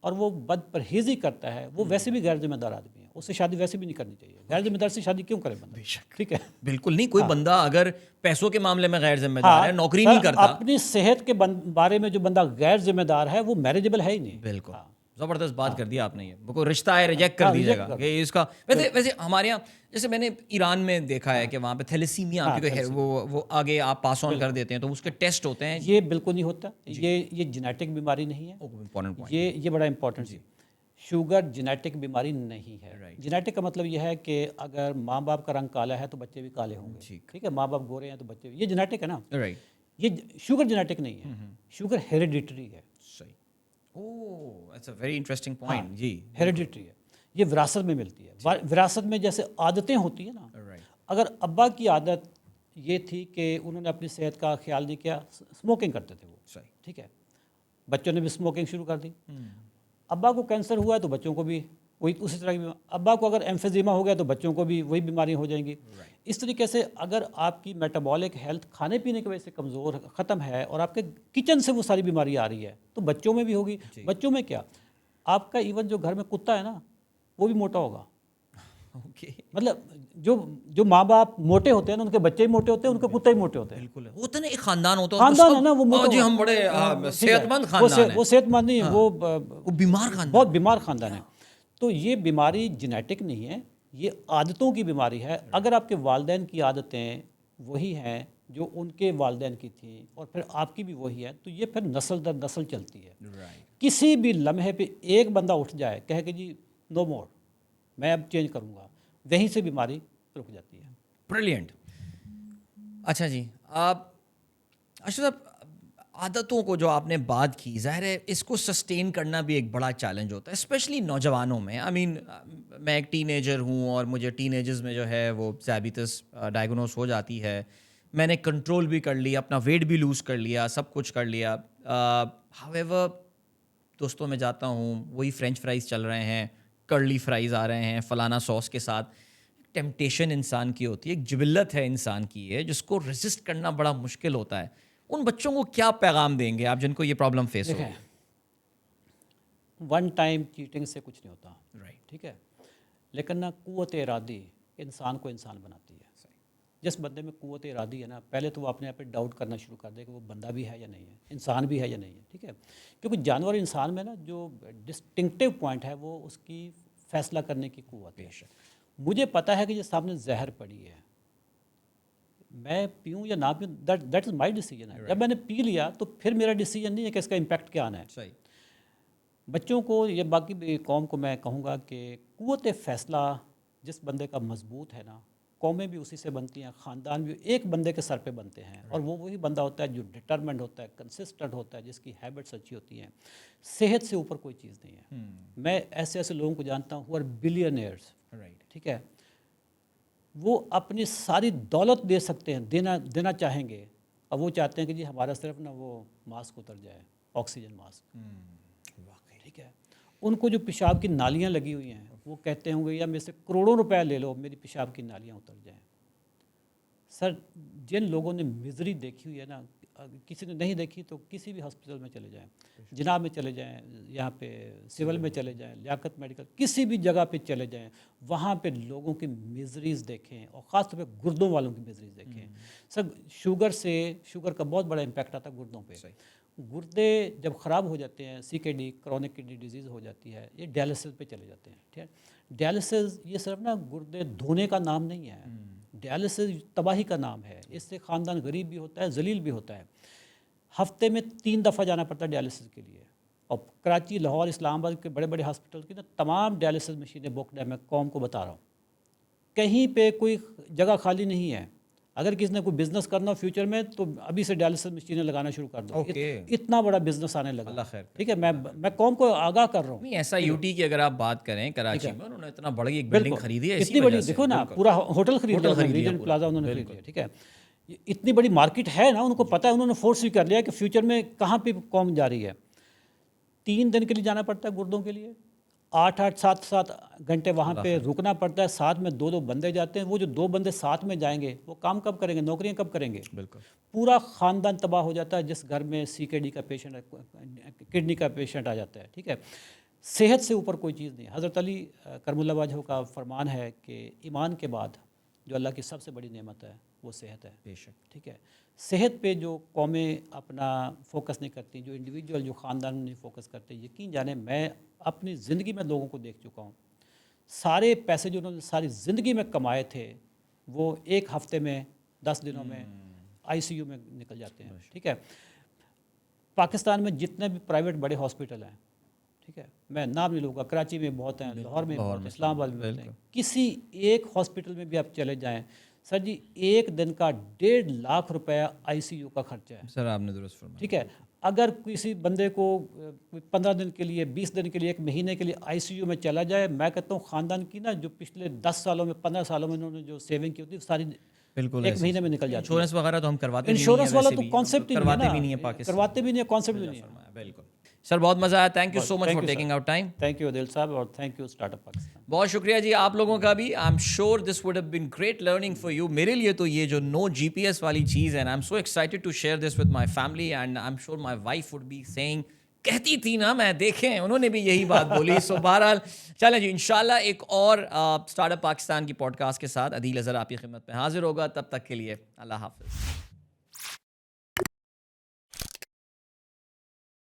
اور وہ بد پرہیزی کرتا ہے, وہ ویسے بھی غیر ذمہ دار آدمی ہے, اس سے شادی ویسے بھی نہیں کرنی چاہیے. غیر ذمہ دار سے شادی کیوں کرے بندہ, ٹھیک ہے. بالکل نہیں, کوئی بندہ اگر پیسوں کے معاملے میں غیر ذمہ دار ہے, نوکری نہیں کرتا, اپنی صحت کے بارے میں جو بندہ غیر ذمہ دار ہے وہ میریجبل ہے ہی نہیں. بالکل زبردست بات کر دیا آپ نے. یہ وہ کوئی رشتہ ہے ریجیکٹ کر دیجیے گا کہ اس کا. ویسے ہمارے یہاں جیسے میں نے ایران میں دیکھا ہے کہ وہاں پہ تھیلیسیمیا وہ آگے آپ پاس آن کر دیتے ہیں تو اس کے ٹیسٹ ہوتے ہیں. یہ بالکل نہیں ہوتا, یہ جینیٹک بیماری نہیں ہے. یہ بڑا امپورٹنٹ ہے. شوگر جینیٹک بیماری نہیں ہے. جینیٹک کا مطلب یہ ہے کہ اگر ماں باپ کا رنگ کالا ہے تو بچے بھی کالے ہوں گے, ٹھیک ہے. ماں باپ گورے ہیں تو بچے بھی, یہ جینیٹک ہے نا. یہ شوگر جینیٹک نہیں ہے, شوگر ہیریڈیٹری ہے. It's a very interesting point. جی, ہیریڈیٹری ہے, یہ وراثت میں ملتی ہے. وراثت میں جیسے عادتیں ہوتی ہیں نا, اگر ابا کی عادت یہ تھی کہ انہوں نے اپنی صحت کا خیال نہیں کیا, اسموکنگ کرتے تھے وہ, ٹھیک ہے, بچوں نے بھی اسموکنگ شروع کر دی. ابا کو کینسر ہوا ہے تو بچوں کو بھی وہی اسی طرح کی, ابا کو اگر ایمفیزیما ہو گیا تو بچوں کو بھی وہی بیماریاں ہو جائیں گی. اس طریقے سے اگر آپ کی میٹابولک ہیلتھ کھانے پینے کی وجہ سے کمزور ختم ہے اور آپ کے کچن سے وہ ساری بیماری آ رہی ہے تو بچوں میں بھی ہوگی. بچوں میں کیا, آپ کا ایون جو گھر میں کتا ہے نا وہ بھی موٹا ہوگا. اوکے مطلب جو ماں باپ موٹے ہوتے ہیں نا ان کے بچے ہی موٹے ہوتے ہیں, ان کے کتے ہی موٹے ہوتے ہیں. بالکل ہوتا نا ایک خاندان ہوتا ہے خاندان ہے نا وہ موٹا, جی ہم بڑے صحت مند خاندان ہیں, وہ صحت مند نہیں, وہ وہ بیمار خاندان, بہت بیمار خاندان ہے. تو یہ بیماری جینیٹک نہیں ہے, یہ عادتوں کی بیماری ہے. اگر آپ کے والدین کی عادتیں وہی ہیں جو ان کے والدین کی تھیں اور پھر آپ کی بھی وہی ہے, تو یہ پھر نسل در نسل چلتی ہے. کسی بھی لمحے پہ ایک بندہ اٹھ جائے کہے کہ جی نو مور, میں اب چینج کروں گا, وہیں سے بیماری رک جاتی ہے. بریلینٹ. اچھا جی, آپ اشرف صاحب عادتوں کو جو آپ نے بات کی, ظاہر ہے اس کو سسٹین کرنا بھی ایک بڑا چیلنج ہوتا ہے, اسپیشلی نوجوانوں میں. آئی مین میں ایک ٹین ایجر ہوں اور مجھے ٹین ایجرز میں جو ہے وہ ذیابیطس ڈائگنوز ہو جاتی ہے. میں نے کنٹرول بھی کر لیا, اپنا ویٹ بھی لوز کر لیا, سب کچھ کر لیا. ہاؤ ایور دوستوں میں جاتا ہوں, وہی فرینچ فرائز چل رہے ہیں, کرلی فرائز آ رہے ہیں فلانا سوس کے ساتھ. ٹیمپٹیشن انسان کی ہوتی ہے, ایک جبلت ہے انسان کی ہے جس کو ریزسٹ کرنا بڑا مشکل ہوتا ہے. ان بچوں کو کیا پیغام دیں گے آپ جن کو یہ پرابلم فیس ہو؟ ون ٹائم چیٹنگ سے کچھ نہیں ہوتا, رائٹ, ٹھیک ہے, لیکن نا قوت ارادی انسان کو انسان بناتی ہے. جس بندے میں قوت ارادی ہے نا, پہلے تو وہ اپنے آپ پہ ڈاؤٹ کرنا شروع کر دے کہ وہ بندہ بھی ہے یا نہیں ہے, انسان بھی ہے یا نہیں ہے, ٹھیک ہے. کیونکہ جانور انسان میں نا جو ڈسٹنکٹیو پوائنٹ ہے وہ اس کی فیصلہ کرنے کی قوت ہے. مجھے پتہ ہے کہ یہ سامنے زہر پڑی ہے, میں پیوں یا نہ پیوں, دیٹ از مائی ڈیسیجن ہے. جب میں نے پی لیا تو پھر میرا ڈیسیجن نہیں ہے کہ اس کا امپیکٹ کیا آنا ہے. صحیح. بچوں کو یا باقی بھی قوم کو میں کہوں گا کہ قوت فیصلہ جس بندے کا مضبوط ہے نا, قومیں بھی اسی سے بنتی ہیں, خاندان بھی ایک بندے کے سر پہ بنتے ہیں, اور وہ وہی بندہ ہوتا ہے جو ڈٹرمنٹ ہوتا ہے, کنسسٹنٹ ہوتا ہے, جس کی ہیبٹس اچھی ہوتی ہیں. صحت سے اوپر کوئی چیز نہیں ہے. میں ایسے لوگوں کو جانتا ہوں ہو آر بلینئرز, ٹھیک ہے, وہ اپنی ساری دولت دے سکتے ہیں, دینا چاہیں گے, اور وہ چاہتے ہیں کہ جی ہمارا صرف نا وہ ماسک اتر جائے, آکسیجن ماسک. ٹھیک ہے, ان کو جو پیشاب کی نالیاں لگی ہوئی ہیں وہ کہتے ہوں گے یا میرے سے کروڑوں روپے لے لو میری پیشاب کی نالیاں اتر جائیں. سر جن لوگوں نے مزری دیکھی ہوئی ہے نا, کسی نے نہیں دیکھی تو کسی بھی ہاسپٹل میں چلے جائیں, جناب میں چلے جائیں, یہاں پہ سول میں چلے جائیں, لیاقت میڈیکل, کسی بھی جگہ پہ چلے جائیں, وہاں پہ لوگوں کی مزریز دیکھیں, اور خاص طور پہ گردوں والوں کی مزریز دیکھیں. سر شوگر کا بہت بڑا امپیکٹ آتا ہے گردوں پہ. گردے جب خراب ہو جاتے ہیں, سی کے ڈی کرونک کڈنی ڈیزیز ہو جاتی ہے, یہ ڈیالسس پہ چلے جاتے ہیں. ٹھیک ہے, ڈیالسس یہ صرف نا گردے دھونے کا نام نہیں ہے, ڈیالسس تباہی کا نام ہے. اس سے خاندان غریب بھی ہوتا ہے, ذلیل بھی ہوتا ہے. ہفتے میں 3 دفعہ جانا پڑتا ہے ڈیالسس کے لیے, اور کراچی, لاہور, اسلام آباد کے بڑے بڑے ہاسپٹل کی نا تمام ڈیالسس مشینیں بکڈ ہے. میں قوم کو بتا رہا ہوں, کہیں پہ کوئی جگہ خالی نہیں ہے. اگر کسی نے کوئی بزنس کرنا ہو فیوچر میں تو ابھی سے ڈیالسس مشینیں لگانا شروع کر دو, اتنا بڑا بزنس آنے لگا. ٹھیک ہے, میں قوم کو آگاہ کر رہا ہوں. ایسا یو ٹی کی اگر آپ بات کریں کراچی میں, انہوں نے اتنا بڑی ایک بلڈنگ خریدی ہے, اتنی بڑی, دیکھو نا پورا ہوٹل خرید لیا, ریجنٹ پلازا انہوں نے خرید لیا. ٹھیک ہے, اتنی بڑی مارکیٹ ہے نا, ان کو پتہ ہے, انہوں نے فورس بھی کر لیا کہ فیوچر میں کہاں پہ قوم جا رہی ہے. 3 دن کے لیے جانا پڑتا ہے گردوں کے لیے, 7 گھنٹے وہاں پہ رکنا پڑتا ہے. ساتھ میں 2 بندے جاتے ہیں. وہ جو 2 بندے ساتھ میں جائیں گے وہ کام کب کریں گے, نوکریاں کب کریں گے؟ بالکل. پورا خاندان تباہ ہو جاتا ہے جس گھر میں سی کے ڈی کا پیشنٹ, کڈنی کا پیشنٹ آ جاتا ہے. ٹھیک ہے, صحت سے اوپر کوئی چیز نہیں. حضرت علی کرم اللہ وجہہ کا فرمان ہے کہ ایمان کے بعد جو اللہ کی سب سے بڑی نعمت ہے وہ صحت ہے. بے شک. ٹھیک ہے, صحت پہ جو قومیں اپنا فوکس نہیں کرتی, جو انڈیویجول, جو خاندان نہیں فوکس کرتے, یقین جانیں میں اپنی زندگی میں لوگوں کو دیکھ چکا ہوں, سارے پیسے جو انہوں نے ساری زندگی میں کمائے تھے وہ 1 ہفتے میں 10 دنوں میں آئی سی یو میں نکل جاتے ہیں. ٹھیک ہے, پاکستان میں جتنے بھی پرائیویٹ بڑے ہاسپٹل ہیں, ٹھیک ہے, میں نام نہیں لوں گا, کراچی میں بہت ہیں, لاہور میں بہت ہیں, اسلام آباد میں بہت ہیں, کسی ایک ہاسپٹل میں بھی آپ چلے جائیں, سر جی 1 دن کا 1.5 لاکھ روپیہ آئی سی یو کا خرچہ ہے. سر آپ نے درست فرمایا. ٹھیک ہے, اگر کسی بندے کو 15 دن کے لیے, 20 دن کے لیے, 1 مہینے کے لیے آئی سی یو میں چلا جائے, میں کہتا ہوں خاندان کی نا جو پچھلے 10 سالوں میں, 15 سالوں میں انہوں نے جو سیونگ کی ہوتی ہے ساری بالکل 1 مہینے میں نکل جاتی ہے. انشورنس وغیرہ تو ہم کرواتے نہیں ہیں, انشورنس والا تو کانسیپٹ ہی کرواتے بھی نہیں ہیں پاکستان, کرواتے بھی نہیں ہیں, کانسیپٹ بھی نہیں ہے. بالکل. سر بہت مزہ آیا, thank you so much for taking out time. Thank you Adil صاحب, اور thank you start up Pakistan. بہت شکریہ جی آپ لوگوں کا بھی. I am sure this would have been great learning for you. میرے لیے تو یہ جو نو جی پی ایس والی چیز ہے, I am so excited to share this with my family, and I am sure my wife would be saying کہتی تھی نا میں، دیکھیں انہوں نے بھی یہی بات بولی. سو بہرحال چلیں جی، انشاءاللہ ایک اور اسٹارٹ اپ پاکستان کی پوڈ کاسٹ کے ساتھ عدیل اظہر آپ کی خدمت میں حاضر ہوگا. تب تک کے لیے اللہ حافظ.